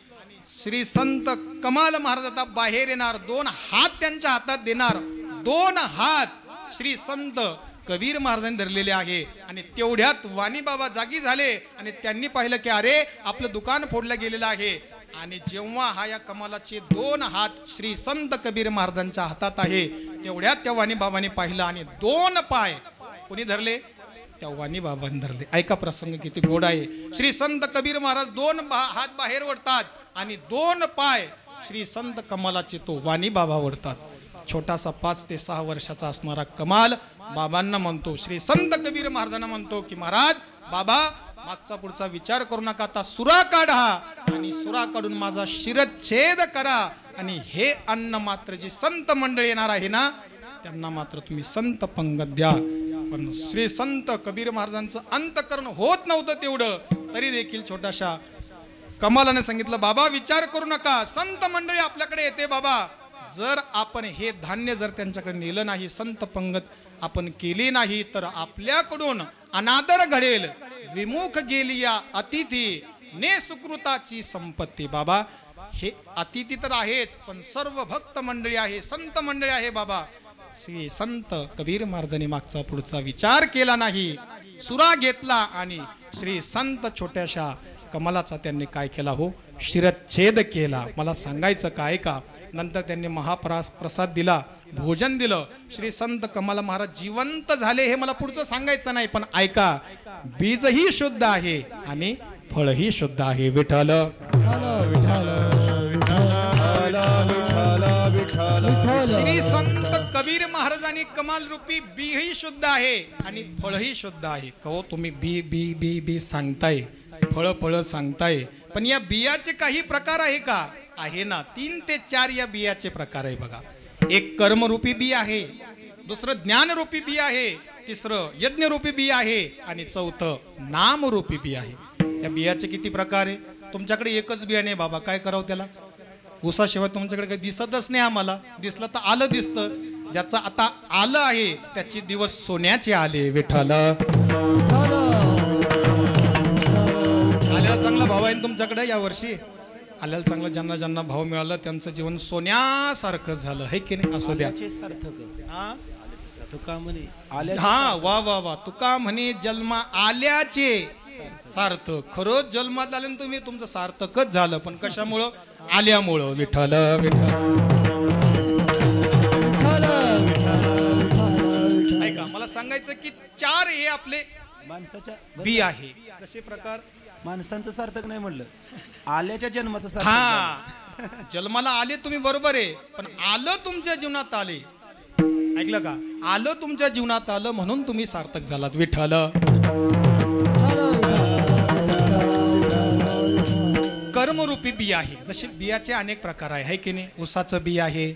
[SPEAKER 1] श्री संत कमाल महाराज आता बाहेर येणार, 2 हात त्यांच्या हातात देणार. 2 हात श्री संत कबीर महाराजांनी धरलेले आहे आणि तेवढ्यात वाणी बाबा जागी झाले आणि त्यांनी पाहिलं की अरे आपलं दुकान फोडलं गेलेलं आहे. आणि जेव्हा हा या कमालाचे 2 हात श्री संत कबीर महाराजांच्या हातात आहे तेवढ्यात त्या वाणी बाबांनी पाहिलं आणि 2 पाय कोणी धरले, त्या वाणी बाबांनी धरले. ऐका प्रसंग किती गोड आहे. श्री संत कबीर महाराज 2 हात बाहेर ओढतात आणि 2 पाय श्री संत कमालाचे तो वाणी बाबा ओढतात. छोटासा 5 ते 6 वर्षाचा असणारा कमाल बाबांना म्हणतो, श्री संत कबीर महाराजांना म्हणतो की महाराज बाबा मागचा पुढचा विचार करू नका, आता सुरा काढा आणि सुरा काढून माझा शिरच्छेद करा आणि हे अन्न मात्र जी संत मंडळी येणार आहे ना त्यांना मात्र तुम्ही संत पंगत द्या. पण श्री संत कबीर महाराजांचं अंतकरण होत नव्हतं तेवढं, तरी देखील छोटाशा कमालाने सांगितलं बाबा विचार करू नका, संत मंडळी आपल्याकडे येते बाबा, जर आपण हे धान्य जर त्यांच्याकडे नेलं नाही, संत पंगत आपण केली नाही तर आपल्याकडून अनादर घडेल. विमुख गेली या अतिथी ने सुकृताची संपत्ती. बाबा हे अतिथी तर आहेच पण सर्व भक्त मंडळी आहे, संत मंडळी आहे बाबा. श्री संत कबीर महाराजांनी मागचा पुढचा विचार केला नाही, सुरा घेतला आणि श्री संत छोट्याशा कमलाचा त्यांनी काय केला हो, शिरच्छेद केला. मला सांगायचं काय का, नंतर त्यांनी महाप्रसाद दिला, भोजन दिलं. श्री संत कमला महाराज जिवंत झाले हे मला पुढचं सांगायचं नाही, पण ऐका बीजही शुद्ध आहे आणि फळही शुद्ध आहे. विठ्ठल श्री संत कबीर महाराजांनी कमाल रूपी बीही शुद्ध आहे आणि फळही शुद्ध आहे. कहो तुम्ही बी बी बी बी सांगताय, फळ फळ सांगताय, पण या बियाचे काही प्रकार आहे का? आहे ना, 3 ते 4 या बियाचे प्रकार आहे बघा. एक कर्मरूपी बी आहे, दुसरं ज्ञानरूपी बी आहे, तिसरं यज्ञरूपी बी आहे आणि चौथं नामरूपी बी आहे. या बियाचे किती प्रकार आहे? तुमच्याकडे एकच बियाणे आहे बाबा, काय करावं त्याला? ऊसाशिवाय तुमच्याकडे काही दिसतच नाही आम्हाला, दिसलं तर आलं दिसतं, ज्याचं आता आलं आहे त्याचे दिवस सोन्याचे आले विठ्ठल. आल्याला चांगला भाव आहे तुमच्याकडे या वर्षी. आल्याला चांगला ज्यांना ज्यांना भाव मिळाला त्यांचं जीवन सोन्यासारखं झालं आहे की नाही. असू द्या. हा वा वा वा. तुका म्हणे जन्मा आल्याचे सार्थक. खरंच जन्मात आले तुम्ही तुमचं सार्थकच झालं. पण कशामुळं? आल्यामुळं. विठ्ठल विठ्ठल. ऐका मला सांगायचं की 4 हे आपले
[SPEAKER 3] माणसाच्या
[SPEAKER 1] बी आहे. कसे प्रकार?
[SPEAKER 3] माणसांचं सार्थक नाही म्हणलं, आल्याच्या जन्माचं सार्थक.
[SPEAKER 1] हा जन्माला आले तुम्ही बरोबर आहे. पण आलं तुमच्या जीवनात आले. ऐकलं का? आलं तुमच्या जीवनात आलं म्हणून तुम्ही सार्थक झालात विठ्ठल. कर्मरूपी बी आहे. जसे बियाचे अनेक प्रकार आहे की नाही. ऊसाचं बी आहे.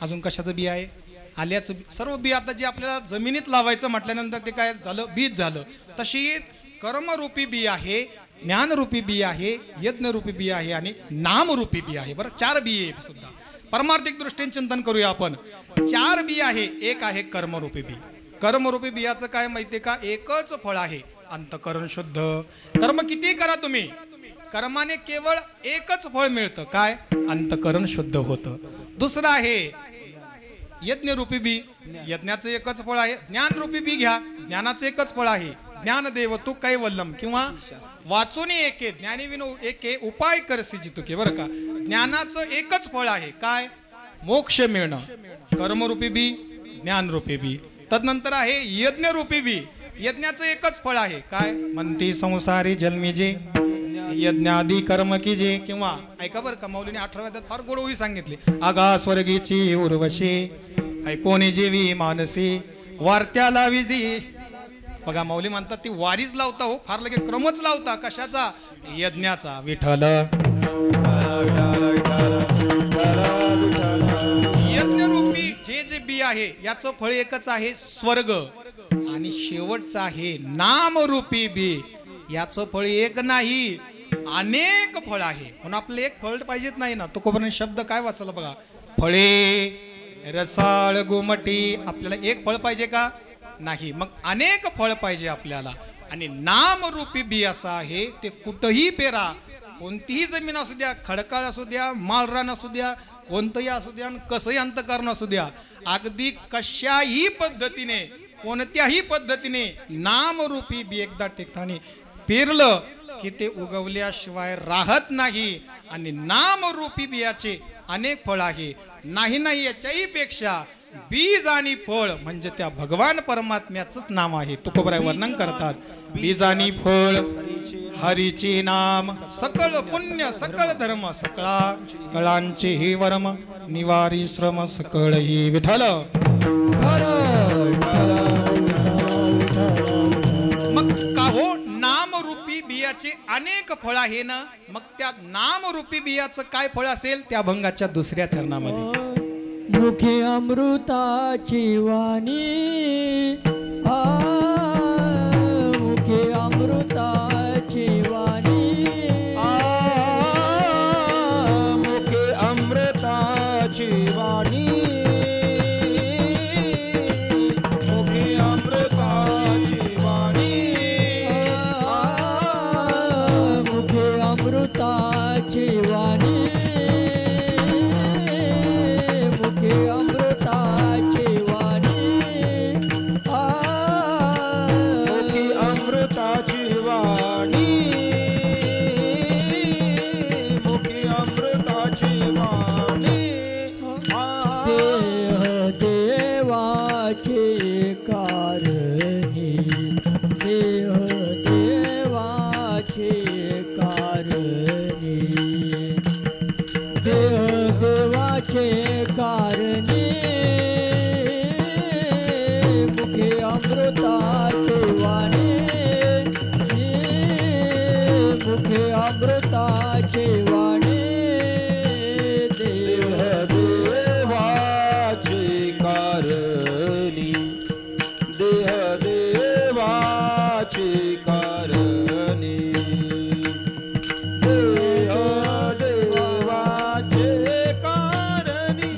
[SPEAKER 1] अजून कशाचं बी आहे? आल्याचं बी. सर्व बी आता जे आपल्याला जमिनीत लावायचं म्हटल्यानंतर ते काय झालं? बीज झालं. तशी कर्मरूपी बी आहे, ज्ञानरूपी बी आहे, यज्ञरूपी बी आहे आणि नामरूपी बी आहे. बरं 4 बी आहे सुद्धा. परमार्थिक दृष्टीने चिंतन करूया आपण. 4 बी आहे. एक आहे कर्मरूपी बी. कर्मरूपी बियाचं काय माहितीये का? एकच फळ आहे, अंतःकरण शुद्ध. कर्म किती करा तुम्ही, कर्माने केवळ एकच फळ मिळतं. काय? अंतःकरण शुद्ध होतं. दुसरं आहे यज्ञरूपी बी. यज्ञाचं एकच फळ आहे. ज्ञानरूपी बी घ्या. ज्ञानाचं एकच फळ आहे. ज्ञानदेव तू कैवल्यम किंवा वाचून एके ज्ञानी विनो एके उपाय करसी जितुके. बरं का? ज्ञानाचं एकच फळ आहे. काय? मोक्ष मिळणं. कर्मरूपी बी, ज्ञानरूपी बी. तदनंतर आहे यज्ञरूपी बी. यज्ञाचं एकच फळ आहे. काय? म्हणती संसारी जन्मी जे यज्ञादी कर्म की जे. किंवा ऐका बरं का, मौलीने 18व्या फार गोड ओळी सांगितली. आगा स्वर्गीची उर्वशी ऐकोनी जीवी मानसी वार्त्याला विजी. बघा मौली म्हणतात ती वारीच लावता हो, फार लगे क्रमच लावता. कशाचा? यज्ञाचा. विठ्ठल. यज्ञरूपी जे बी आहे याचं फळ एकच आहे, स्वर्ग. आणि शेवटचं आहे नामरूपी बी. याचं फळ एक नाही, अनेक फळ आहे. म्हणून आपलं एक फळ पाहिजेत नाही ना. तुकोबराने शब्द काय वाचला बघा. फळे रसाळ गुमटी. आपल्याला एक फळ पाहिजे का? नाही. मग अनेक फळ पाहिजे आपल्याला. आणि नामरूपी बी असं आहे, ते कुठंही पेरा. कोणतीही जमीन असू द्या, खडकाळ असू द्या, माळरान असू द्या, कोणतंही असू द्या, कसंही अंतःकरण असू द्या. अगदी कशाही पद्धतीने, कोणत्याही पद्धतीने नामरूपी बी एकदा ठिकाणी पेरलं की ते उगवल्याशिवाय राहत नाही. आणि नामरूपी बियाचे अनेक फळ आहे. नाही याच्याही पेक्षा बीज आणि फळ म्हणजे त्या भगवान परमात्म्याचंच नाम आहे. तुकोबराय वर्णन करतात. बीज आणि फळ हरीचे नाम सकळ पुण्य सकळ धर्म सकळा कळांचे हे वर्म निवारी श्रम सकळ ही. विठ्ठल. मग का हो? नामरूपी बियाचे अनेक फळ आहे ना. मग त्या नामरूपी बियाचं काय फळ असेल? त्या अभंगाच्या 2ऱ्या चरणामध्ये
[SPEAKER 4] मुखे अमृताची वाणी. मुखे अमृताची वाणी.
[SPEAKER 2] मुखे अमृताची वाणी. मुखे अमृताची वाणी.
[SPEAKER 4] मुखे अमृताची वाणी. मुखे अमृताची वाणी.
[SPEAKER 2] मुखे अमृताची वाणी. मुखे अमृताची वाणी.
[SPEAKER 4] देह देवाचे कारणी. देह देवाचे कारणी. देह देवाचे कारणी. मुखे अमृताचे वाणी. मुखे अमृताचे वाणी. देह
[SPEAKER 2] देवाचे कारणी. देह देवाचे कारणी. देह देवाचे कारणी.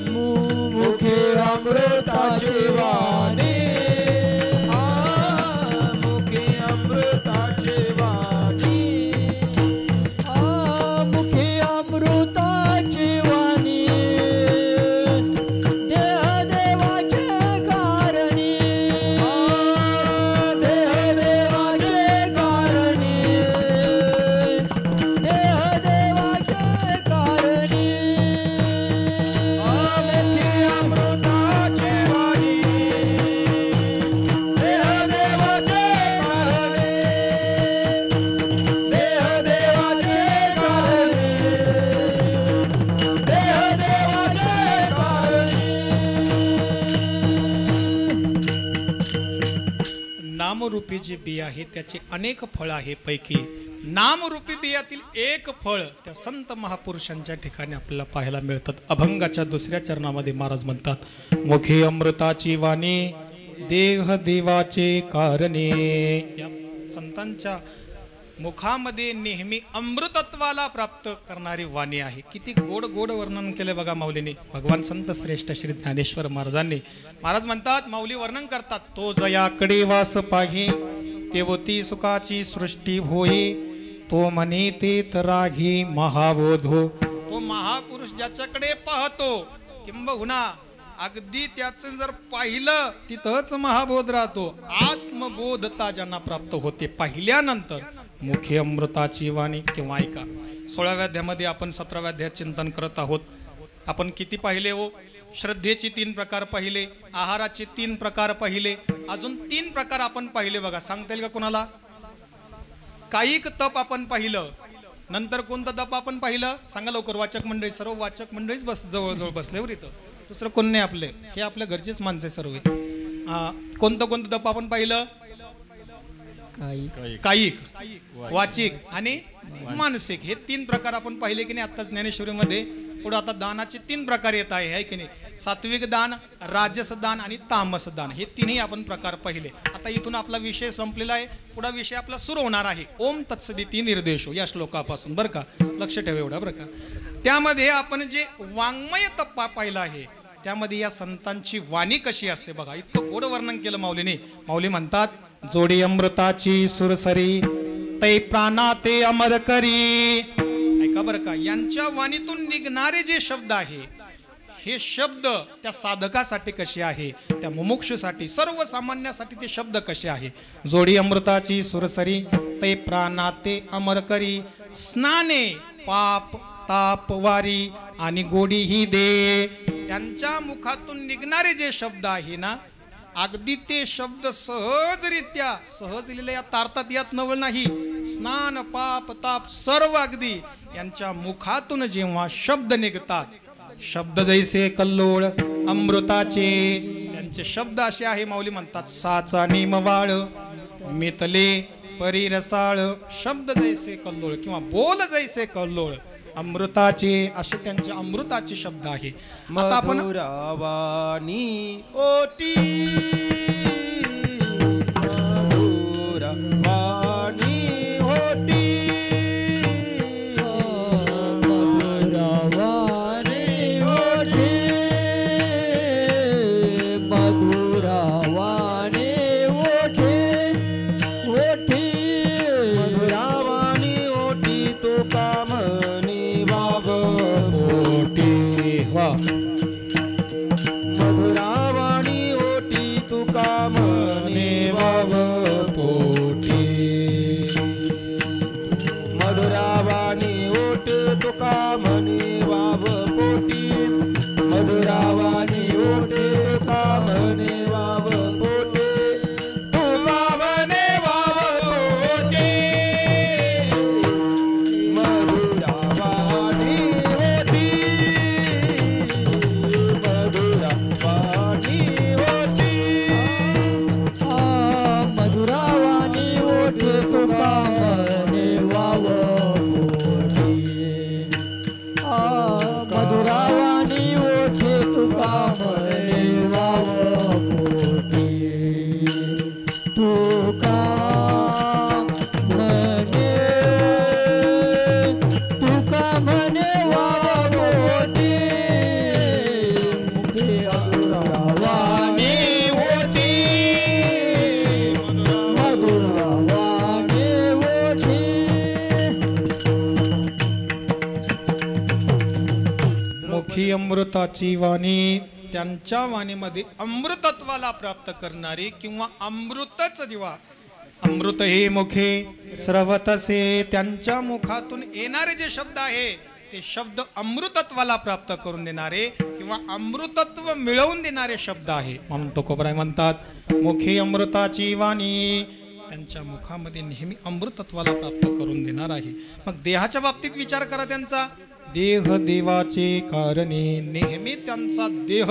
[SPEAKER 1] नामरूपी जे बी आहे त्याचे अनेक फळ आहे. पैकी नामरूपी बियातील एक फळ त्या संत महापुरुषांच्या ठिकाणी आपल्याला पाहायला मिळतात. अभंगाच्या 2ऱ्या चरणामध्ये महाराज म्हणतात, मुखे अमृताची वाणी देह देवाचे कारणे. या संतांच्या मुखामध्ये नेहमी अमृतत्वाला प्राप्त करणारी वाणी आहे. किती गोड गोड वर्णन केले बघा माऊलीने. भगवान संत श्रेष्ठ श्री ज्ञानेश्वर महाराजांनी. महाराज म्हणतात, माऊली वर्णन करतात, तो जयाकडे वास पाहे तेवती सुखाची सृष्टी होई, तो म्हणे ते तराही महाबोध हो. तो महापुरुष ज्याच्याकडे पाहतो किंबहुना अगदी त्याचं जर पाहिलं तिथंच महाबोध राहतो. आत्मबोधता ज्यांना प्राप्त होते पाहिल्यानंतर. मुखे अमृताची वाणी. किंवा ऐका, 16व्या अध्यायामध्ये आपण 17व्या अध्यायात चिंतन करत आहोत. आपण किती पाहिले हो? श्रद्धेचे 3 प्रकार पाहिले, आहाराचे 3 प्रकार पाहिले, अजून 3 प्रकार आपण पाहिले बघा. सांगता येईल का कोणाला? कायिक तप आपण पाहिलं. नंतर कोणतं तप आपण पाहिलं सांगा लवकर. वाचक मंडळी, सर्व वाचक मंडळीच जवळ बसल्यावर इथं दुसरं कोण नाही आपले, हे आपल्या घरचेच माणसे सर्व. कोणतं तप आपण पाहिलं? कायिक, वाचिक आणि मानसिक. हे 3 प्रकार आपण पाहिले की नाही आता ज्ञानेश्वरीमध्ये. पुढे आता दानाचे 3 प्रकार येत आहे की नाही? सात्विक दान, राजस दान आणि तामस दान. हे 3ही आपण प्रकार पाहिले. आता इथून आपला विषय संपलेला आहे. पुढा विषय आपला सुरू होणार आहे. ओम तत्सदिती निर्देशो या श्लोकापासून, बरं का? लक्ष ठेवा एवढा, बरं का? त्यामध्ये आपण जे वाङ्मय तप पाहिलं आहे त्यामध्ये या संतांची वाणी कशी असते बघा. इतकं गोड वर्णन केलं माऊलीने. माऊली म्हणतात, जोडी अमृताची सुरसरी तै प्राणा ते अमर करी. ऐका बरं का, यांच्या वाणीतून निघणारे जे शब्द आहे हे शब्द त्या साधकासाठी कसे आहे, त्या मुमुक्षुसाठी, सर्वसामान्यासाठी ते शब्द कसे आहे. जोडी अमृताची सुरसरी तै प्राणा ते अमर करी, स्नाने पाप ताप वारी आणि गोडी ही दे. त्यांच्या मुखातून निघणारे जे शब्द आहे ना, अगदी ते शब्द सहजरित्या, सहज लिहिल्या तारतात यात नवल नाही. स्नान पाप ताप सर्व अगदी यांच्या मुखातून जेव्हा शब्द निघतात, शब्द जैसे कल्लोळ अमृताचे. त्यांचे शब्द असे आहे, माऊली म्हणतात, साचा निमवाळ मितले परिरसाळ. शब्द जैसे कल्लोळ किंवा बोल जैसे कल्लोळ अमृताचे, असे त्यांचे अमृताचे शब्द आहे. आता आपण
[SPEAKER 3] मधुरावाणी ओटी, मधुरावाणी ओटी,
[SPEAKER 4] मधुरावाणी ओठी, मधुरावाणी ओठी, ओठी,
[SPEAKER 3] मधुरावाणी ओटी तो कामनी वाव ओटी.
[SPEAKER 1] वा,
[SPEAKER 3] मधुरावाणी ओटी तू कामनी वाव पोटी. मधुरावाणी ओट तू कामनी वाव पोटी. मधुरावाणी ओट तू कामनी वाव पोटी. तू कामने वाव पोटी. मधुरावाणी ओटी, मधुरावाणी ओटी.
[SPEAKER 4] मधुरावाणी ओठी तुका मने वाव पोटी. मधुरावाणी ओठी तुका मने वाव पोटी. तुका मने वाव पोटी. मुखे मधुरावाणी ओठी, मधुरावाणी ओठी.
[SPEAKER 1] मुखी अमृताची वाणी. त्यांच्या वाणीमध्ये अमृतत्वाला प्राप्त करणारी किंवा अमृतच दिवा. अमृत हे मुखे स्रवतसे. त्यांच्या मुखातून येणारे जे शब्द आहे ते शब्द अमृतत्वाला प्राप्त करून देणारे किंवा अमृतत्व मिळवून देणारे शब्द आहे. म्हणून तुकोबराय म्हणतात, मुखे अमृताची वाणी. त्यांच्या मुखामध्ये नेहमी अमृतत्वाला प्राप्त करून देणार आहे. मग देहाच्या बाबतीत विचार करा त्यांचा. देह देवाचे कारणे. नेहमी त्यांचा देह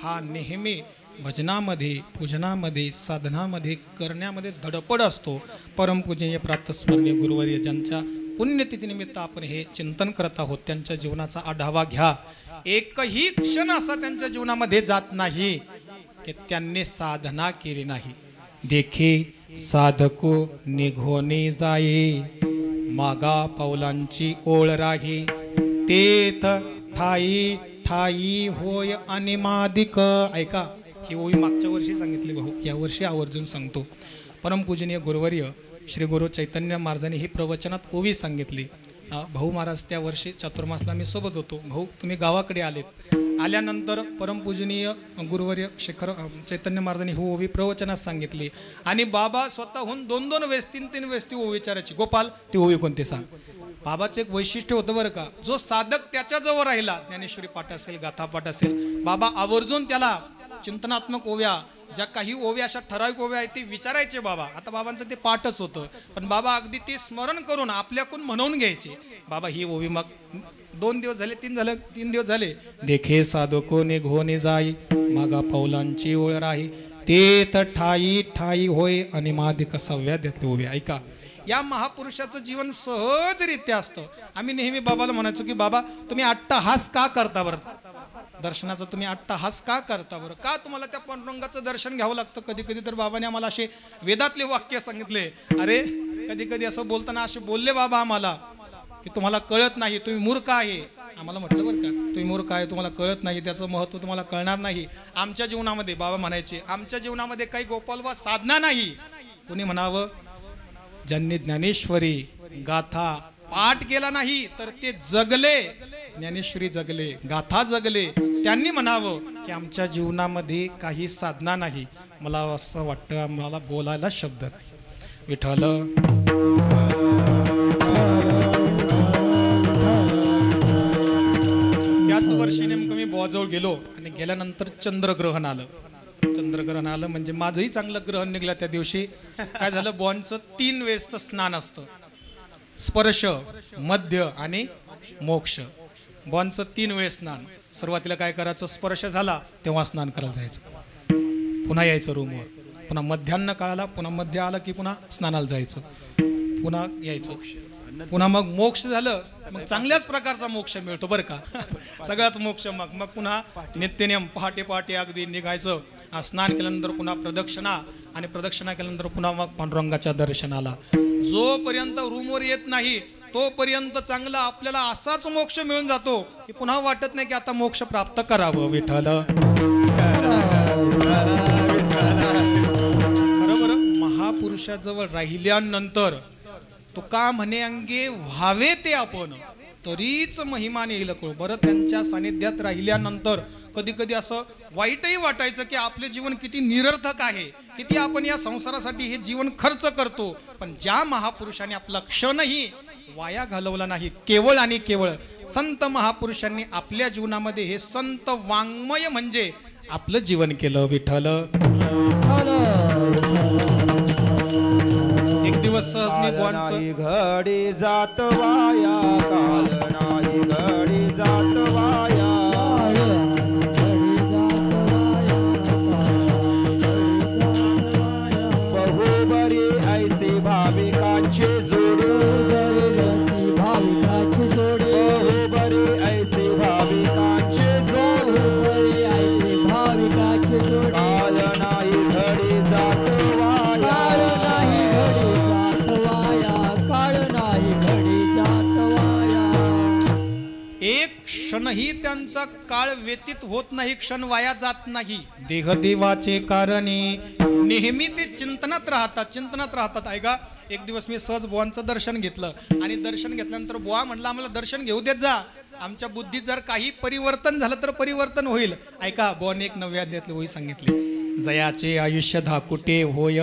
[SPEAKER 1] हा नेहमी भजनामध्ये पूजनामध्ये साधनामध्ये करण्यामध्ये धडपड असतो. परमपूजनीय प्रातस्मरणीय गुरुवर्य ज्यांच्या पुण्यतिथीनिमित्त आपण हे चिंतन करत आहोत त्यांच्या जीवनाचा आढावा घ्या. एकही क्षण असा त्यांच्या जीवनामध्ये जात नाही की त्यांनी साधना केली नाही. देखे साधको निघोनी जाये मागा पावलांची ओळ राही तेथ ठाई ठाई होय अनिमादिक. ऐका, ही ओळी मागच्या वर्षी सांगितली भाऊ, या वर्षी आवर्जून सांगतो. परमपूजनीय गुरुवर्य श्री गुरु चैतन्य महाराजांनी ही प्रवचनात ओवी सांगितली. भाऊ महाराज त्या वर्षी चातुर्मासला मी सोबत होतो. भाऊ तुम्ही गावाकडे आलेत. आल्यानंतर परमपूजनीय गुरुवर्य शेखर चैतन्य महाराजांनी ही ओवी प्रवचनात सांगितली आणि बाबा स्वतःहून 2-2 वेळेस 3-3 वेळेस ती ओवी विचारायची, गोपाल ती ओवी कोणती सांग. बाबाचं एक वैशिष्ट्य होतं बरं का, जो साधक त्याच्याजवळ राहिला, ज्ञानेश्वरी पाठ असेल गाथा पाठ असेल, बाबा आवर्जून त्याला चिंतनात्मक ओव्या, ज्या काही ओव्या अशा ठराविक ओव्या आहेत ते विचारायचे बाबा. आता बाबांचं ते पाठच होतं पण बाबा अगदी ते स्मरण करून आपल्याकडून म्हणवून घ्यायचे. बाबा ही ओवी मग 2 दिवस झाले 3 दिवस झाले. देखे साधको निघोनी जाई मागा पावलांची ओळ राही तेथ ठाई ठाई होय आणि मादिक सव्याद्यातली ओवी. ऐका, या महापुरुषाचं जीवन सहजरित्या असतं. आम्ही नेहमी बाबाला म्हणायचो की बाबा तुम्ही अट्टहास का करता बरं, दर्शनाचं तुम्ही अट्टहास का करता बरं, का तुम्हाला त्या पांडुरंगाचं दर्शन घ्यावं लागतं. कधी कधी तर बाबाने आम्हाला असे वेदातले वाक्य सांगितले. अरे कधी कधी असं बोलताना असे बोलले बाबा आम्हाला की तुम्हाला कळत नाही, तुम्ही मूर्ख आहे. आम्हाला म्हटलं बरं का, तुम्ही मूर्ख आहे, तुम्हाला कळत नाही, त्याचं महत्त्व तुम्हाला कळणार नाही. आमच्या जीवनामध्ये बाबा म्हणायचे, आमच्या जीवनामध्ये काही गोपालवा साधना नाही. कोणी म्हणावं, ज्यांनी ज्ञानेश्वरी गाथा पाठ केला नाही तर ते जगले, ज्ञानेश्वरी जगले, गाथा जगले, त्यांनी म्हणावं की आमच्या जीवनामध्ये काही साधना नाही. मला असं वाटतं मला बोलायला शब्द नाही. विठ्ठल त्याच वर्षी नेमकं मी बुवाजवळ गेलो आणि गेल्यानंतर चंद्रग्रहण आलं. चंद्रग्रहण आलं म्हणजे माझंही चांगलं ग्रहण निघलं. त्या दिवशी काय झालं, बुवांचं 3 वेळेचं स्नान असतं, स्पर्श, मध्य आणि मोक्ष. बुवांचं 3 वेळेस स्नान. सुरुवातीला काय करायचं, स्पर्श झाला तेव्हा स्नान करायला जायचं, पुन्हा यायचं रूमवर, पुन्हा मध्यान्ह काळाला पुन्हा मध्य आलं की पुन्हा स्नानाला जायचं, पुन्हा यायचं, पुन्हा मग मोक्ष झालं. मग चांगल्याच प्रकारचा मोक्ष मिळतो बरं का, सगळाच मोक्ष. मग पुन्हा नित्यनियम पहाटे पहाटे अगदी निघायचं, स्नान केल्यानंतर पुन्हा प्रदक्षिणा, आणि प्रदक्षिणा केल्यानंतर पुन्हा मग पांडुरंगाच्या दर्शनाला. जोपर्यंत रूमवर येत नाही तोपर्यंत चांगला आपल्याला असाच मोक्ष मिळून जातो की पुन्हा वाटत नाही की आता मोक्ष प्राप्त करावं. विठ्ठल बरोबर. महापुरुषाजवळ राहिल्यानंतर तो का म्हणे अंगे व्हावे ते आपण तरीच महिमाने येईल कळू. बरं, त्यांच्या सानिध्यात राहिल्यानंतर कधी कधी असं वाईटही वाटायचं की आपले जीवन किती निरर्थक आहे, किती आपण या संसारासाठी हे जीवन खर्च करतो. पण ज्या महापुरुषांनी आपला क्षणही वाया घालवला नाही, केवळ आणि केवळ संत महापुरुषांनी आपल्या जीवनामध्ये हे संत वाङ्मय म्हणजे आपलं जीवन केलं. विठ्ठल एक दिवस सहज मी बुवांचं
[SPEAKER 2] घडी जात वाया, काल नाही घडी जात वाया. बहुबरी ऐसे भाविकांचे जोडे, भाविकांचे जोडे, बहुबरी ऐसे भाविकांचे जोडे, ऐसे भाविकांचे जोडे. काल नाही घडी जात वाया, काळ नाही घडी जात वाया, काळ नाही घडी जात वाया.
[SPEAKER 1] एक क्षणही त्यांचा काळ व्यतीत होत नाही, क्षण वाया जात नाही. देहदेवाचे कारणे नेहमी ते चिंतनात राहतात. ऐका, एक दिवस मी सहज बुवांचं दर्शन घेतलं आणि दर्शन घेतल्यानंतर बुवा म्हणला आम्हाला दर्शन घेऊ देत जा, आमच्या बुद्धीत जर काही परिवर्तन झालं तर परिवर्तन होईल. ऐका, बुवाने एक 9व्या अध्यायातली ओवी सांगितली. जयाचे आयुष्य धाकुटे होय,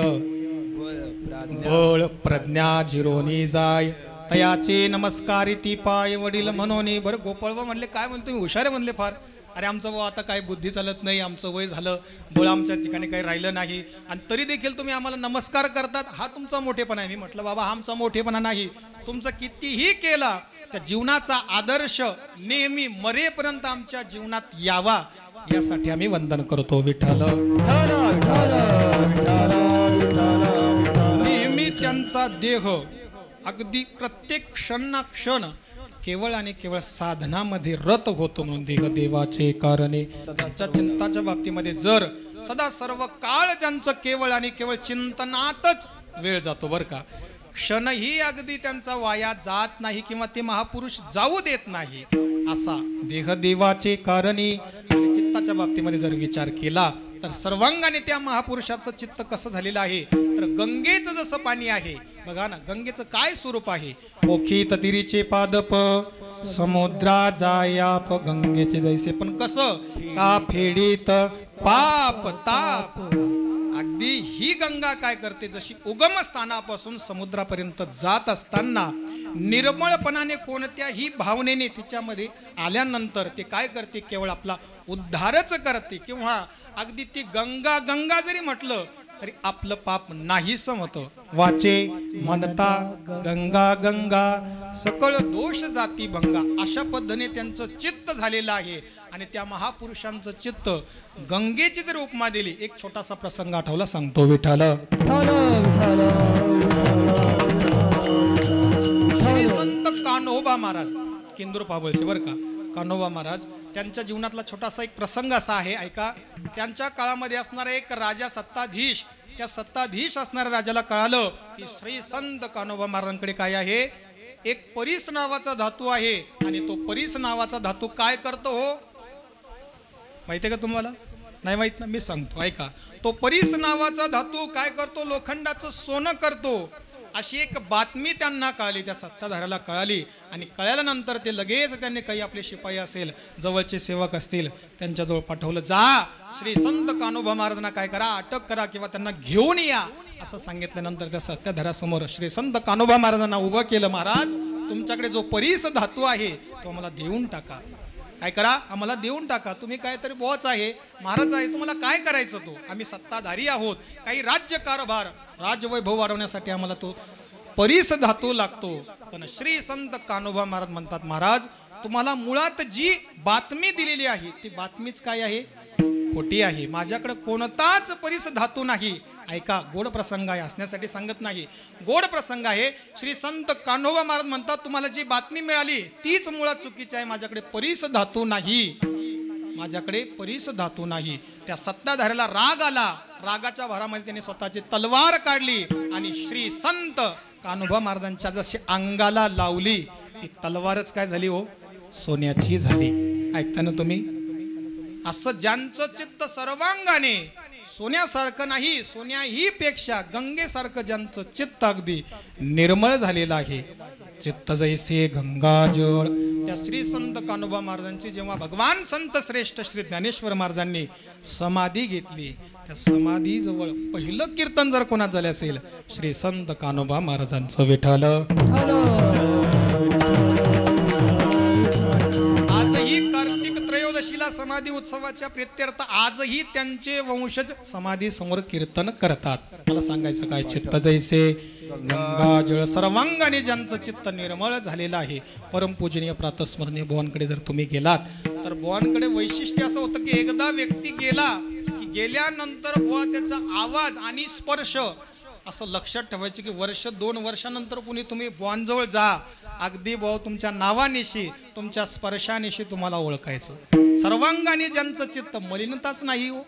[SPEAKER 1] बळ प्रज्ञा जिरोनी जाय, तयाचे नमस्कारी ती पाय वडील म्हणून. बरं गोपाळबा म्हणले काय म्हणतो मी, हुशारे म्हणले फार. अरे आमचं भाऊ आता काय बुद्धी चालत नाही, आमचं वय झालं, बळ आमच्या ठिकाणी काही राहिलं नाही, आणि तरी देखील तुम्ही आम्हाला नमस्कार करतात, हा तुमचा मोठेपणा आहे. मी म्हटलं बाबा हा आमचा मोठेपणा नाही, तुमचं कितीही केला त्या जीवनाचा आदर्श नेहमी मरेपर्यंत आमच्या जीवनात यावा यासाठी आम्ही वंदन करतो विठ्ठल. नेहमी त्यांचा देह अगदी प्रत्येक क्षण ना क्षण केवळ आणि केवळ साधनामध्ये रत होतो म्हणून देह देवाचे कारणे. त्यांच्या चिंताच्या बाबतीमध्ये जर सदा सर्व काळ ज्यांचं केवळ आणि केवळ चिंतनातच वेळ जातो बरं का, क्षणही अगदी त्यांचा वाया जात नाही किंवा ते महापुरुष जाऊ देत नाही, असा देह देवाचे कारणे आणि चित्ताच्या बाबतीमध्ये जर विचार केला तर सर्वांगाने त्या महापुरुषाचं चित्त कसं झालेलं आहे, तर गंगेचं जसं पाणी आहे बघा ना, गंगेचं काय स्वरूप आहे. पोखीत तिरीचे पादप समुद्रा जायाप गंगेचे जैसे, पण कसं का फेडीत पाप ताप. अगदी ही गंगा काय करते, जशी उगम स्थानापासून समुद्रापर्यंत जात असताना निर्मळपणाने कोणत्याही भावनेने तिच्यामध्ये आल्यानंतर ते काय करते, केवळ आपला उद्धारच करते. किंवा अगदी ती गंगा गंगा जरी म्हटलं तरी आपलं पाप नाहीसं होतं. वाचे म्हणता गंगा गंगा सकळ दोष जाती भंगा, अशा पद्धतीने त्यांचं चित्त झालेलं आहे. आणि त्या महापुरुषांचं चित्त गंगेची जर उपमा दिली, एक छोटासा प्रसंग आठवला सांगतो विठ्ठल. श्री संत कान्होबा महाराज केंद्र पाबळचे बरं का, कान्होबा महाराज त्यांच्या जीवनातला छोटासा एक प्रसंग असा आहे, ऐका. त्यांच्या काळामध्ये असणारा एक राजा सत्ताधीश, त्या सत्ताधीश असणाऱ्या राजाला कळालं की श्री संत कान्होबा महाराजांकडे काय आहे, एक परीस नावाचा धातू आहे. आणि तो परीस नावाचा धातू काय करतो हो माहितीये का तुम्हाला? नाही माहित ना, मी सांगतो ऐका. तो परीस नावाचा धातू काय करतो, लोखंडाचं सोनं करतो. अशी एक बातमी त्यांना कळाली, त्या सत्ताधाऱ्याला कळाली. आणि कळल्यानंतर ते लगेच त्यांनी काही आपले शिपाई असेल, जवळचे सेवक असतील, त्यांच्याजवळ पाठवलं. जा श्री संत कान्होबा महाराजांना काय करा, अटक करा किंवा त्यांना घेऊन या असं सांगितल्यानंतर त्या सत्ताधाऱ्यासमोर श्री संत कान्होबा महाराजांना उभं केलं. महाराज, तुमच्याकडे जो परीस धातू आहे तो आम्हाला देऊन टाका. काय करा, आम्हाला देऊन टाका. तुम्ही काहीतरी बोच आहे, महाराज आहे, तुम्हाला काय करायचं, तो आम्ही सत्ताधारी आहोत, काही राज्य कारभार राजवैभव वाढवण्यासाठी आम्हाला तो परीस धातू लागतो. पण श्री संत कान्होबा महाराज म्हणतात, महाराज तुम्हाला मुळात जी बातमी दिलेली आहे ती बातमीच काय आहे, खोटी आहे. माझ्याकडे कोणताच परीस धातू नाही. ऐका, गोड प्रसंग आहे, असण्यासाठी सांगत नाही, गोड प्रसंग आहे. श्री संत कान्होबा महाराज म्हणतात, तुम्हाला जी बातमी मिळाली तीच मुळात चुकीची आहे. माझ्याकडे परीस धातू नाही, माझ्याकडे परीस धातू नाही. त्या सत्ताधाऱ्याला राग आला. रागाच्या भरामध्ये त्याने स्वतःची तलवार काढली आणि श्री संत कान्होबा महाराजांच्या जशी अंगाला लावली, ती तलवारच काय झाली हो, सोन्याची झाली. ऐकता ना तुम्ही? असं ज्यांचं चित्त सर्वांगाने सोन्यासारखं नाही, सोन्याही पेक्षा गंगेसारखं ज्यांचं चित्त अगदी निर्मळ झालेलं आहे, चित्त जैसे गंगाजळ. त्या श्री संत कान्होबा महाराजांची जेव्हा भगवान संत श्रेष्ठ श्री ज्ञानेश्वर महाराजांनी समाधी घेतली, त्या समाधीजवळ पहिलं कीर्तन जर कोणात झाले असेल, श्री संत कान्होबा महाराजांचं विठ्ठल. आजही कार्तिक त्रयोदशीला समाधी उत्सवाच्या प्रित्यर्थ आजही त्यांचे वंशज समाधी समोर कीर्तन करतात. मला सांगायचं काय, चित्त जैसे गंगाजळ, सर्वांगाने ज्यांचं चित्त निर्मळ झालेलं आहे. परमपूजनीय प्रातस्मरणीय बुवांकडे जर तुम्ही गेलात तर बुवांकडे वैशिष्ट्य असं होतं की एकदा व्यक्ती गेला की गेल्यानंतर बुवा त्याचा आवाज आणि स्पर्श असं लक्षात ठेवायचं की वर्ष 2 वर्षानंतर पुणे तुम्ही बुवांजवळ जा, अगदी बुवा तुमच्या नावानिशी, तुमच्या स्पर्शानिशी तुम्हाला ओळखायचं. सर्वांगाने ज्यांचं चित्त, मलिनताच नाही हो,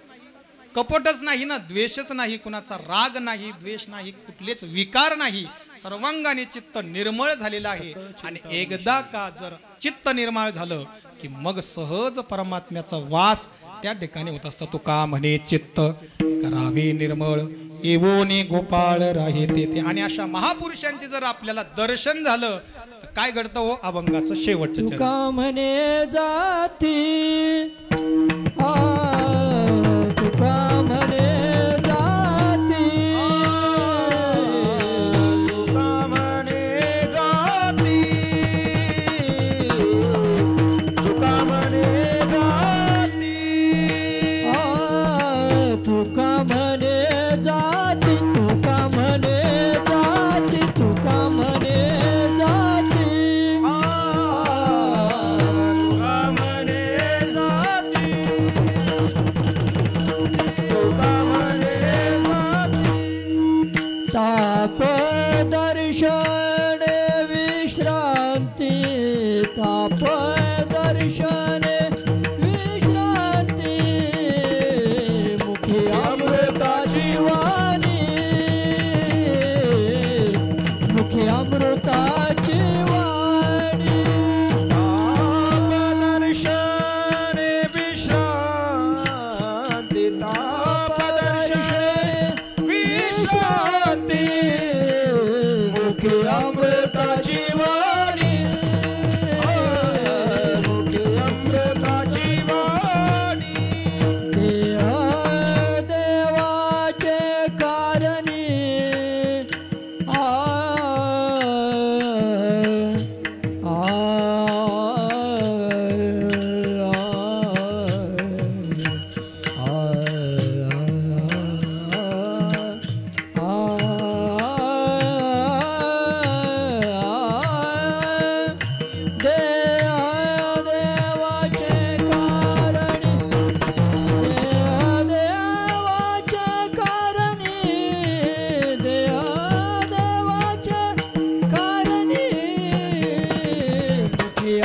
[SPEAKER 1] कपटच नाही ना, द्वेषच नाही, कुणाचा राग नाही, द्वेष नाही, कुठलेच विकार नाही, सर्वांगाने चित्त निर्मळ झालेलं आहे. आणि एकदा का जर चित्त निर्मळ झालं की मग सहज परमात्म्याचा वास त्या ठिकाणी होत असतो. तुका म्हणे चित्त करावे निर्मळ, येवोने गोपाळ राहे ते. आणि अशा महापुरुषांचे जर आपल्याला दर्शन झालं तर काय घडतं हो, अभंगाचं शेवटचं चरण.
[SPEAKER 4] तुका म्हणे जाती, तुका म्हणे जाती,
[SPEAKER 2] तुका म्हणे जाती, तुका म्हणे जाती,
[SPEAKER 4] तुका म्हणे जाती, तुका म्हणे जाती, तुका म्हणे जाती,
[SPEAKER 2] तुका म्हणे जाती.
[SPEAKER 4] दर्शने विश्रांती मुखी अमृताची वाणी मुखी अमृताची वाणी
[SPEAKER 3] दर्शने विश्रांती
[SPEAKER 4] दर्शने विश्रांती मुखी अमृताची वाणी
[SPEAKER 3] मुखी अमृताची वाणी
[SPEAKER 4] देह देवाचे कारणी आ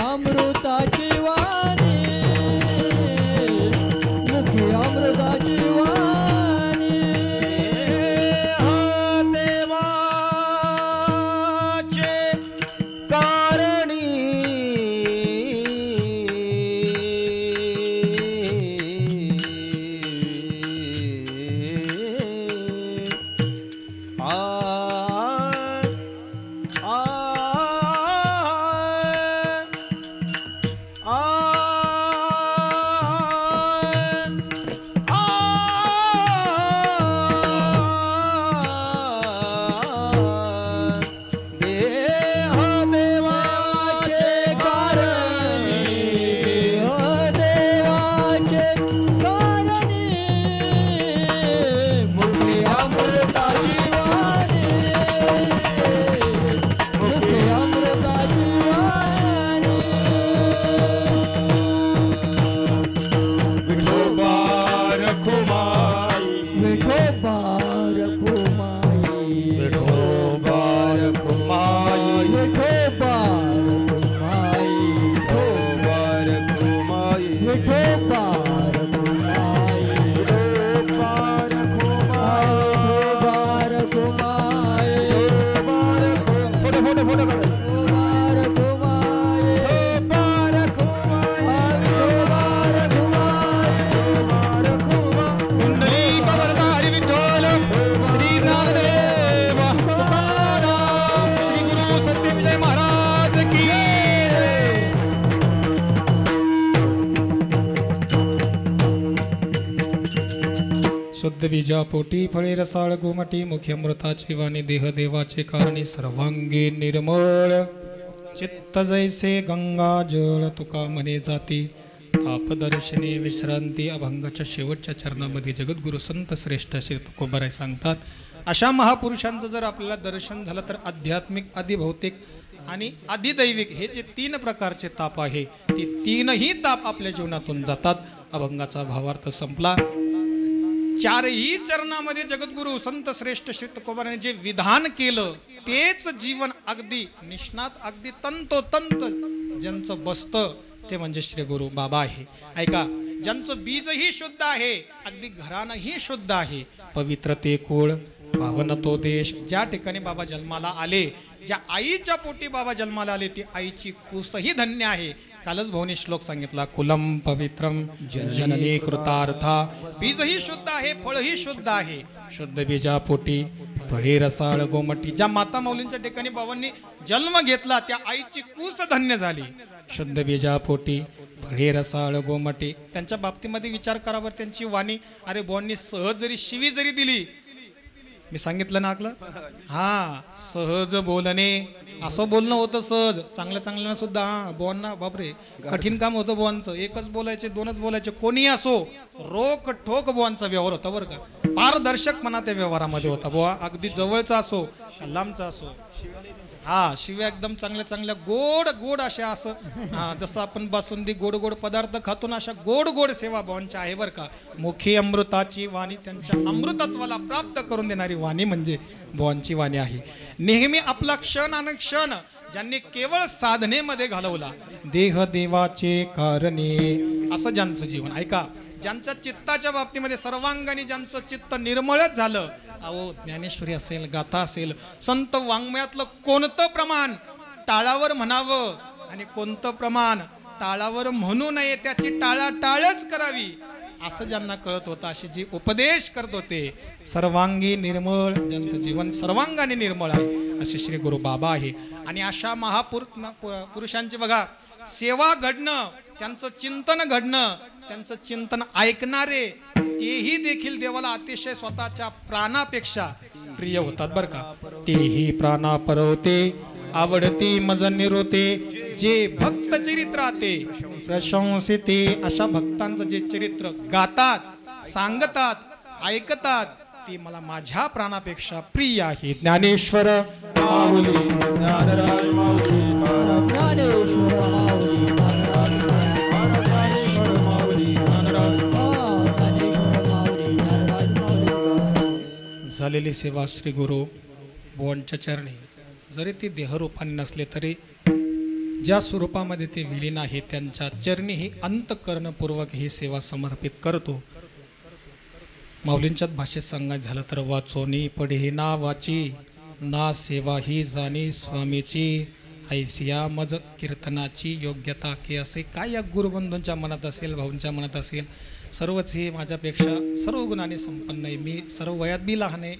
[SPEAKER 4] अमृताची वाणी मुखी अमृताची वाणी
[SPEAKER 3] देवाचे कारणी
[SPEAKER 1] शुद्ध बीजापोटी फळे रसाळ गोमटी मुखी अमृताची वाणी देह देवाचे कारणी सर्वांगी निर्मळ चित्त जैसे गंगा जळ तुका म्हणे जाती तापदर्शनी विश्रांती. अभंगाच्या शेवटच्या चरणामध्ये जगद्गुरु संत श्रेष्ठ श्री तुकोबाराय सांगतात, अशा महापुरुषांचं जर आपल्याला दर्शन झालं तर आध्यात्मिक अधिभौतिक आणि अधिदैविक हे जे तीन प्रकारचे ताप आहे ते तीनही ताप आपल्या जीवनातून जातात. अभंगाचा भावार्थ संपला. चारही चरणामध्ये जगद्गुरु संत श्रेष्ठ श्री तुकोबाराने जे विधान केलं तेच जीवन अगदी निष्णात अगदी तंतोतंत ज्यांचं बसतं ते म्हणजे श्री गुरु बाबा आहे. ऐका, ज्यांचं बीजही शुद्ध आहे, अगदी घरानंही शुद्ध आहे, पवित्र ते कुळ, पावन तो देश, ज्या ठिकाणी बाबा जन्माला आले, ज्या आईच्या पोटी बाबा जन्माला आले, ती आईची कुसही धन्य आहे. कालच भाऊनी श्लोक सांगितला, कुलम पवित्रम जननी कृतार्था. बीजही शुद्ध आहे, फळही शुद्ध आहे. शुद्ध बीजा पोटी फळे रसाळ गोमटी. ज्या माता माऊलींच्या ठिकाणी बाबांनी जन्म घेतला त्या आईची कुस धन्य झाली. शुद्ध बीजा पोटी फळे रसाळ गोमटी. त्यांच्या बाबतीमध्ये विचार करावर त्यांची वाणी, अरे बुवांनी सहज जरी शिवी जरी दिली, मी सांगितलं ना आपलं, हा सहज बोलणे, असं बोलणं होतं सहज, चांगल्या चांगल्यानं सुद्धा. हा बुवांना बापरे कठीण काम होतं बुवांचं, एकच बोलायचे दोनच बोलायचे, कोणी असो, रोख ठोक बुवांचा व्यवहार होता बरं का. पारदर्शकपणा त्या व्यवहारामध्ये होता. बुवा अगदी जवळचा असो लांबचा असो, हा शिव्या एकदम चांगल्या चांगल्या गोड गोड अशा, असं हा जसं आपण बासुंदी गोड गोड पदार्थ खातो ना, अशा गोड गोड सेवा बुवांच्या आहे बरं का. मुखी अमृताची वाणी, त्यांच्या अमृतत्वाला प्राप्त करून देणारी वाणी म्हणजे बुवांची वाणी आहे. नेहमी आपला क्षण आणि क्षण ज्यांनी केवळ साधनेमध्ये घालवला, देह देवाचे कारणे, असं ज्यांचं जीवन. ऐका, ज्यांच्या चित्ताच्या बाबतीमध्ये सर्वांगाने ज्यांचं चित्त निर्मळच झालं, अहो ज्ञानेश्वरी असेल, गाथा असेल, संत वाङ्मयातलं कोणतं प्रमाण टाळावर म्हणावं आणि कोणतं प्रमाण टाळावर म्हणू नये, त्याची टाळाटाळच करावी, असं ज्यांना कळत होतं, असे जे उपदेश करत होते, सर्वांगी निर्मळ, ज्यांचं जीवन सर्वांगाने निर्मळ आहे, असे श्री गुरु बाबा आहे. आणि अशा पुरुषांची बघा सेवा घडणं, त्यांचं चिंतन घडणं, त्यांचं चिंतन ऐकणारे तेही देखील देवाला अतिशय स्वतःच्या प्राणापेक्षा प्रिय होतात बरं का. तेही प्राणा परवते, आवडती मज निरोते, जे भक्त चरित्राते प्रशंसिते. अशा भक्तांचं जे चरित्र गातात, सांगतात, ऐकतात, ते मला माझ्या प्राणापेक्षा प्रिय आहे. ज्ञानेश्वर माऊली,
[SPEAKER 2] ज्ञानराज माऊली,
[SPEAKER 4] ज्ञानेश्वर माऊली,
[SPEAKER 2] ज्ञानेश्वर माऊली, ज्ञानराज
[SPEAKER 1] झालेली सेवा श्री गुरु बुवांच्या चरणी, जरी ती देहरूपाने नसले तरी ज्या स्वरूपामध्ये ते विलीन आहे, त्यांच्या चरणी ही अंतःकरणपूर्वक ही सेवा समर्पित करतो. माऊलींच्याच भाषेत सांगायचं झालं तर, वाचोनी पढे ना वाची, ना सेवा ही जाणी स्वामीची, ऐसिया मज कीर्तनाची योग्यता के. असे काय या गुरुबंधूंच्या मनात असेल, भाऊंच्या मनात असेल. सर्वच हे माझ्यापेक्षा सर्व गुणाने संपन्न आहे, मी सर्व वयात बी लहान आहे,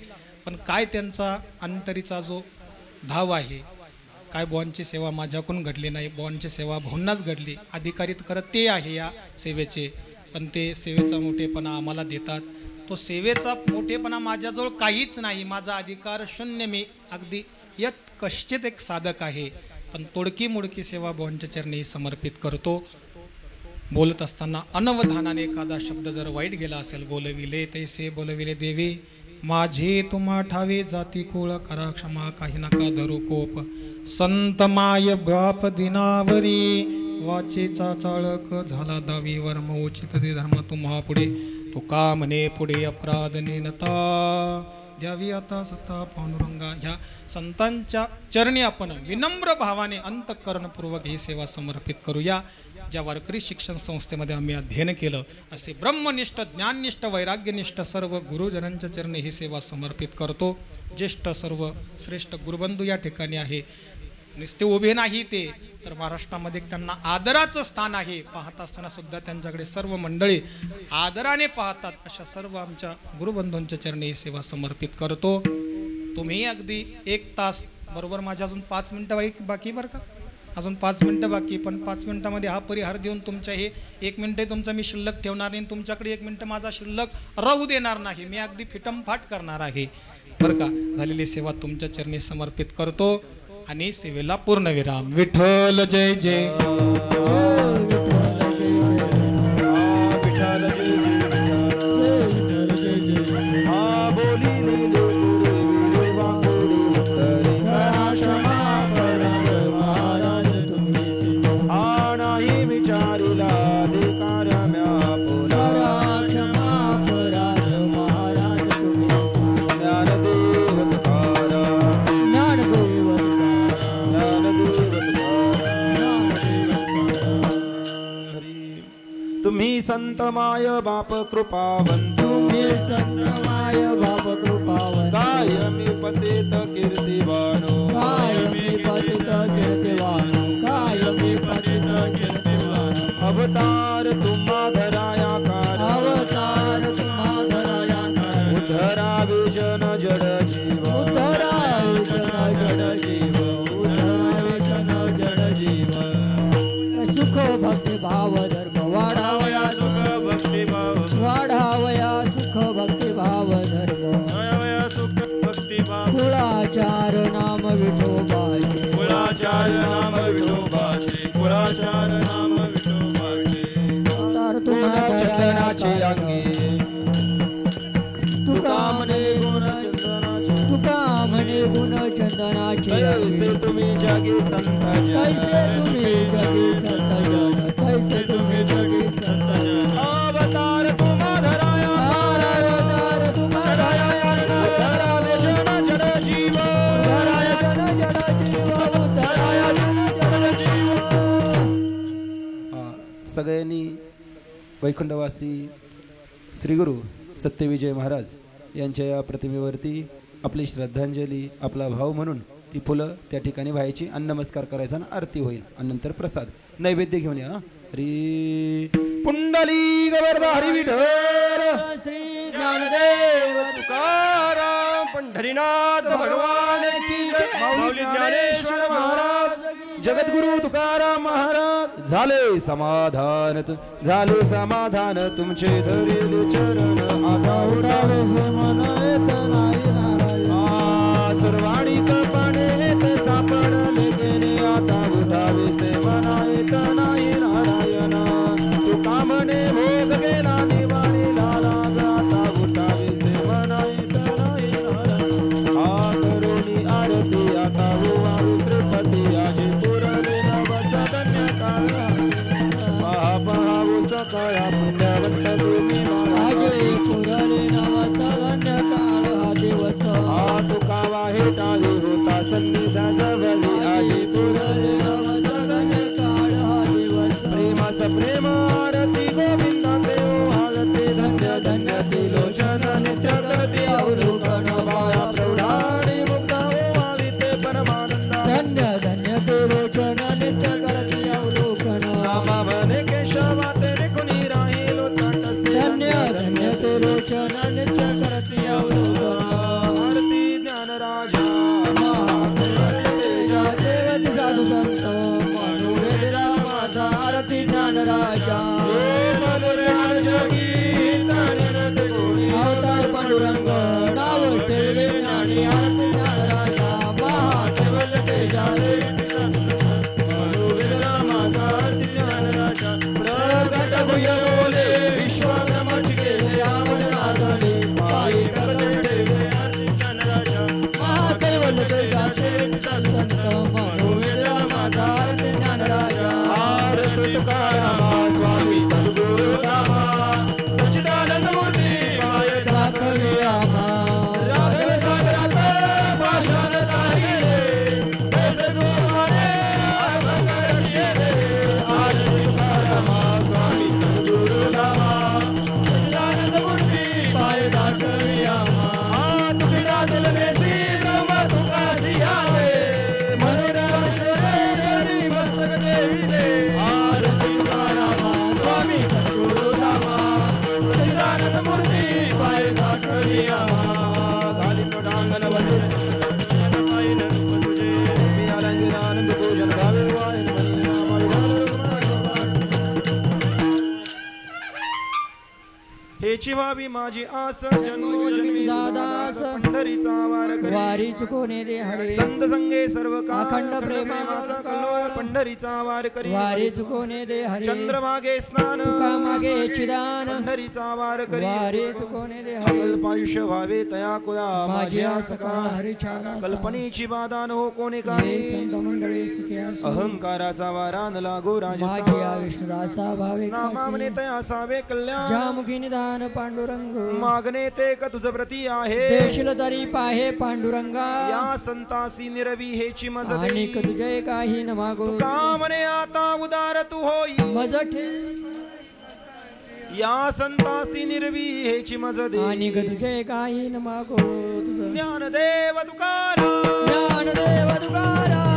[SPEAKER 1] पण काय त्यांचा अंतरीचा जो धाव आहे, काय बुवांची सेवा माझ्याकडून घडली नाही, बुवांची सेवा भाऊंनाच घडली. अधिकारी खरं ते आहे या सेवेचे, पण ते सेवेचा मोठेपणा आम्हाला देतात. तो सेवेचा मोठेपणा माझ्याजवळ काहीच नाही, माझा अधिकार शून्य, मी अगदी यत कश्चित एक साधक आहे, पण तोडकी मोडकी सेवा बुवांच्या चरणी समर्पित करतो. बोलत असताना अनवधानाने एखादा शब्द जर वाईट गेला असेल, बोलविले तैसे बोलविले देवी, माझे तुम्हा ठावे जाती कुळ, करा क्षमा काही नका धरू कोप. संत माय बाप दिनावरी, वाचेचा चाळक झाला दावी, वर्म उचित ते धर्म तुम्हा पुढे, तुका म्हणे पुढे अपराध नेनता, द्यावी आता सत्ता पांडुरंगा. ह्या संतांच्या चरणी आपण विनम्र भावाने अंतःकरणपूर्वक ही सेवा समर्पित करूया. ज्या वारकरी शिक्षण संस्थेमध्ये आम्ही अध्ययन केलं, असे ब्रह्मनिष्ठ, ज्ञाननिष्ठ, वैराग्यनिष्ठ सर्व गुरुजनांच्या चरणी ही सेवा समर्पित करतो. ज्येष्ठ सर्व श्रेष्ठ गुरुबंधू या ठिकाणी आहे, नुसते उभे नाही ते, तर महाराष्ट्रामध्ये त्यांना आदराचं स्थान आहे. पाहत असताना सुद्धा त्यांच्याकडे सर्व मंडळी आदराने पाहतात. अशा सर्व आमच्या गुरुबंधूंच्या चरणी ही सेवा समर्पित करतो. तुम्ही अगदी 1 तास बरोबर, माझ्या अजून 5 मिनटं बाकी बरं का, अजून 5 मिनटं बाकी, पण 5 मिनटामध्ये हा परिहार देऊन तुमच्या हे 1 मिनटं तुमचा मी शिल्लक ठेवणार नाही, तुमच्याकडे 1 मिनटं माझा शिल्लक राहू देणार नाही, मी अगदी फिटमफाट करणार आहे बरं का. झालेली सेवा तुमच्या चरणी समर्पित करतो आणि सेवेला पूर्णविराम. विठ्ठल जय जय,
[SPEAKER 2] तुम्ही संत माय बाप कृपावंत,
[SPEAKER 4] तुम्ही संत माय बाप कृपावंत,
[SPEAKER 2] कायमी पतित कीर्तिवानो,
[SPEAKER 4] कायमी पतित कीर्तिवानो, कायमी पतित कीर्तिवानो.
[SPEAKER 2] अवतार तुम्हा धराया कार,
[SPEAKER 4] अवतार तुम्हा धराया कार,
[SPEAKER 2] उद्धरा विजन जड जीव,
[SPEAKER 4] उद्धरा विजन जड जीव, उद्धरा विजन जड जीव. सुख भक्ती भाव धर्म वाढावया,
[SPEAKER 2] सुख भक्ती भाव
[SPEAKER 4] वाढावया, सुख भक्ती भाव धर्म,
[SPEAKER 2] सुख भक्ती भाव,
[SPEAKER 4] कुळाचार नाम विठोबाचे,
[SPEAKER 2] कुळाचार नाम विठोबाचे, कुळाचार नाम विठोबाचे.
[SPEAKER 4] तर तुम्हा
[SPEAKER 2] चंदनाची अंगी,
[SPEAKER 4] तुका
[SPEAKER 2] म्हणे गुण चंदनाची,
[SPEAKER 4] तुका म्हणे गुण चंदनाचे.
[SPEAKER 2] कैसे तुम्ही जागी संत जन,
[SPEAKER 4] कैसे तुम्ही जगी संत जन, कैसे तुम्ही जगी संत जन.
[SPEAKER 2] अवतार तुम्हा धराया,
[SPEAKER 4] अवतार तुम्हा धराया,
[SPEAKER 2] उद्धरा विजन जड जीव,
[SPEAKER 4] उद्धरा विजन जड जीव, उद्धरा
[SPEAKER 3] सगळ्यांनी वैकुंठवासी श्री गुरु सत्यविजय महाराज यांच्या या प्रतिमेवरती आपली श्रद्धांजली आपला भाव म्हणून ती फुलं त्या ठिकाणी व्हायची आणि नमस्कार करायचा आणि आरती होईल आणि नंतर प्रसाद नैवेद्य घेऊन या. हरी पुंडली गवर्धा हरी विठ्ठल
[SPEAKER 2] श्री ज्ञानदेव
[SPEAKER 5] तुकाराम पंढरीनाथ भगवान की जय. माऊली ज्ञानेश्वर महाराज
[SPEAKER 3] जगद्गुरु तुकाराम महाराज झाले समाधान झाले समाधान तुमचे धरिले चरण आता उठावे सर्वाणी कपाने सापडले गेले आता उठावे से मनायत नाही नारायणा तुका म्हणे भोग गेला दिवाळी लाला आता उठावे से मनायत नाही नारायण हा करुणी आरती आता वाळू श्रीपती आजी पुरले नवस धन्य काला महाभाऊ सकाळा पुण्यवंत तुम्ही
[SPEAKER 2] आजे पुरले नवस धन्य काळ हा दिवस
[SPEAKER 3] हा तुका वाहे टाळी होता सन्निधा जवळी आजी
[SPEAKER 2] पुरले नवस धन्य काळ हा दिवस
[SPEAKER 3] प्रेमास प्रेम आरती गोविंदा देव हालते धन्य धन्य तिलोचन नित्य करती अवलोकन बाळा प्रौढाणी मुक्त वाविते परमानंद
[SPEAKER 2] धन्य धन्य तिलोचन नित्य करती अवलोकन
[SPEAKER 3] नामा म्हणे केशवा तेरे कुणी राहिलो ताटस्ते
[SPEAKER 2] धन्य धन्य तिलोचन नित्य करती अवलोकन
[SPEAKER 3] आरती ज्ञान राजा
[SPEAKER 2] सेवती साधू संत म्हणू वेदिरा माझा आरती ज्ञान राजा अवतार पांडुरंग नाव ठेवले ज्ञानी आरती ज्ञान राजा महादेवल तेजा प्रगट गुह्य बोले विश्वकर्माची केले आवड नादले पायी प्रगट ठेवले महादेवल तेजा सेवती साधू संत म्हणू वेदिरा माझा आरती ज्ञान राजा
[SPEAKER 3] आरती तुकारामा स्वामी सद्गुरु रामा सच्चिदानंद मूर्ती माय
[SPEAKER 2] दाखवी आम्हा
[SPEAKER 3] राघव सागरात भाषण तारिले जैसे तुम्हारे अभंग रक्षिले आरती तुकारामा स्वामी सद्गुरु रामा
[SPEAKER 2] सच्चिदानंद मूर्ती पाय दाखवी आम्हा
[SPEAKER 3] तुम्ही राजल बेसी ब्रह्म तुकासी आवे म्हणून वैष्णवी मस्तक देवीले
[SPEAKER 2] आरती तुकारामा स्वामी सद्गुरु रामा सच्चिदानंद मूर्ती पाय दाखवी आम्हा
[SPEAKER 3] गाली डांगन वंदन आयन रूप तुझे मी आनंद पूजन गावे वायन हेची व्हावी माझी आस जन्मोजन्मी
[SPEAKER 2] दादास
[SPEAKER 3] पंढरीचा वार करी
[SPEAKER 2] वारी चुकोने दे हरे
[SPEAKER 3] संत संगे सर्व काळ
[SPEAKER 2] अखंड प्रेमाचा
[SPEAKER 3] कल्लोळ पंढरीचा वार करी
[SPEAKER 2] वारी चुकोने दे हरे
[SPEAKER 3] चंद्रभागे स्नान
[SPEAKER 2] मागे चिदान
[SPEAKER 3] पंढरीचा वार करी
[SPEAKER 2] वारी चुकोने दे हरे
[SPEAKER 3] अल्पायुष्य व्हावे तया कुळा
[SPEAKER 2] माझी
[SPEAKER 3] माझी
[SPEAKER 2] आस का
[SPEAKER 3] आसका
[SPEAKER 2] हरिचारा
[SPEAKER 3] कल्पनेची बाधा न हो कोणी
[SPEAKER 2] हे
[SPEAKER 3] काही
[SPEAKER 2] संत मंडळी सुखी असो
[SPEAKER 3] अहंकाराचा वारा न लागो
[SPEAKER 2] माझी
[SPEAKER 3] राजसा
[SPEAKER 2] या विष्णुदासा भावे
[SPEAKER 3] नामामने
[SPEAKER 2] कासी.
[SPEAKER 3] तया सावे कल्याण
[SPEAKER 2] ज्यामुखी निदान पांडुरंग
[SPEAKER 3] मागणे ते का तुझ प्रती आहे
[SPEAKER 2] देशील तरी पाहे पांडुरंगा
[SPEAKER 3] या संतासी निरवी हेची मज
[SPEAKER 2] आणि
[SPEAKER 3] देई
[SPEAKER 2] तुझे काही न मागो
[SPEAKER 3] का म्हणे आता उदार तू होई
[SPEAKER 2] मज ठे
[SPEAKER 3] या संतासी निर्वी हेची मज
[SPEAKER 2] आणि
[SPEAKER 3] देई
[SPEAKER 2] तुझे काही न मागो तुझं
[SPEAKER 3] ज्ञानदेव तुकाराम
[SPEAKER 2] ज्ञानदेव तुकाराम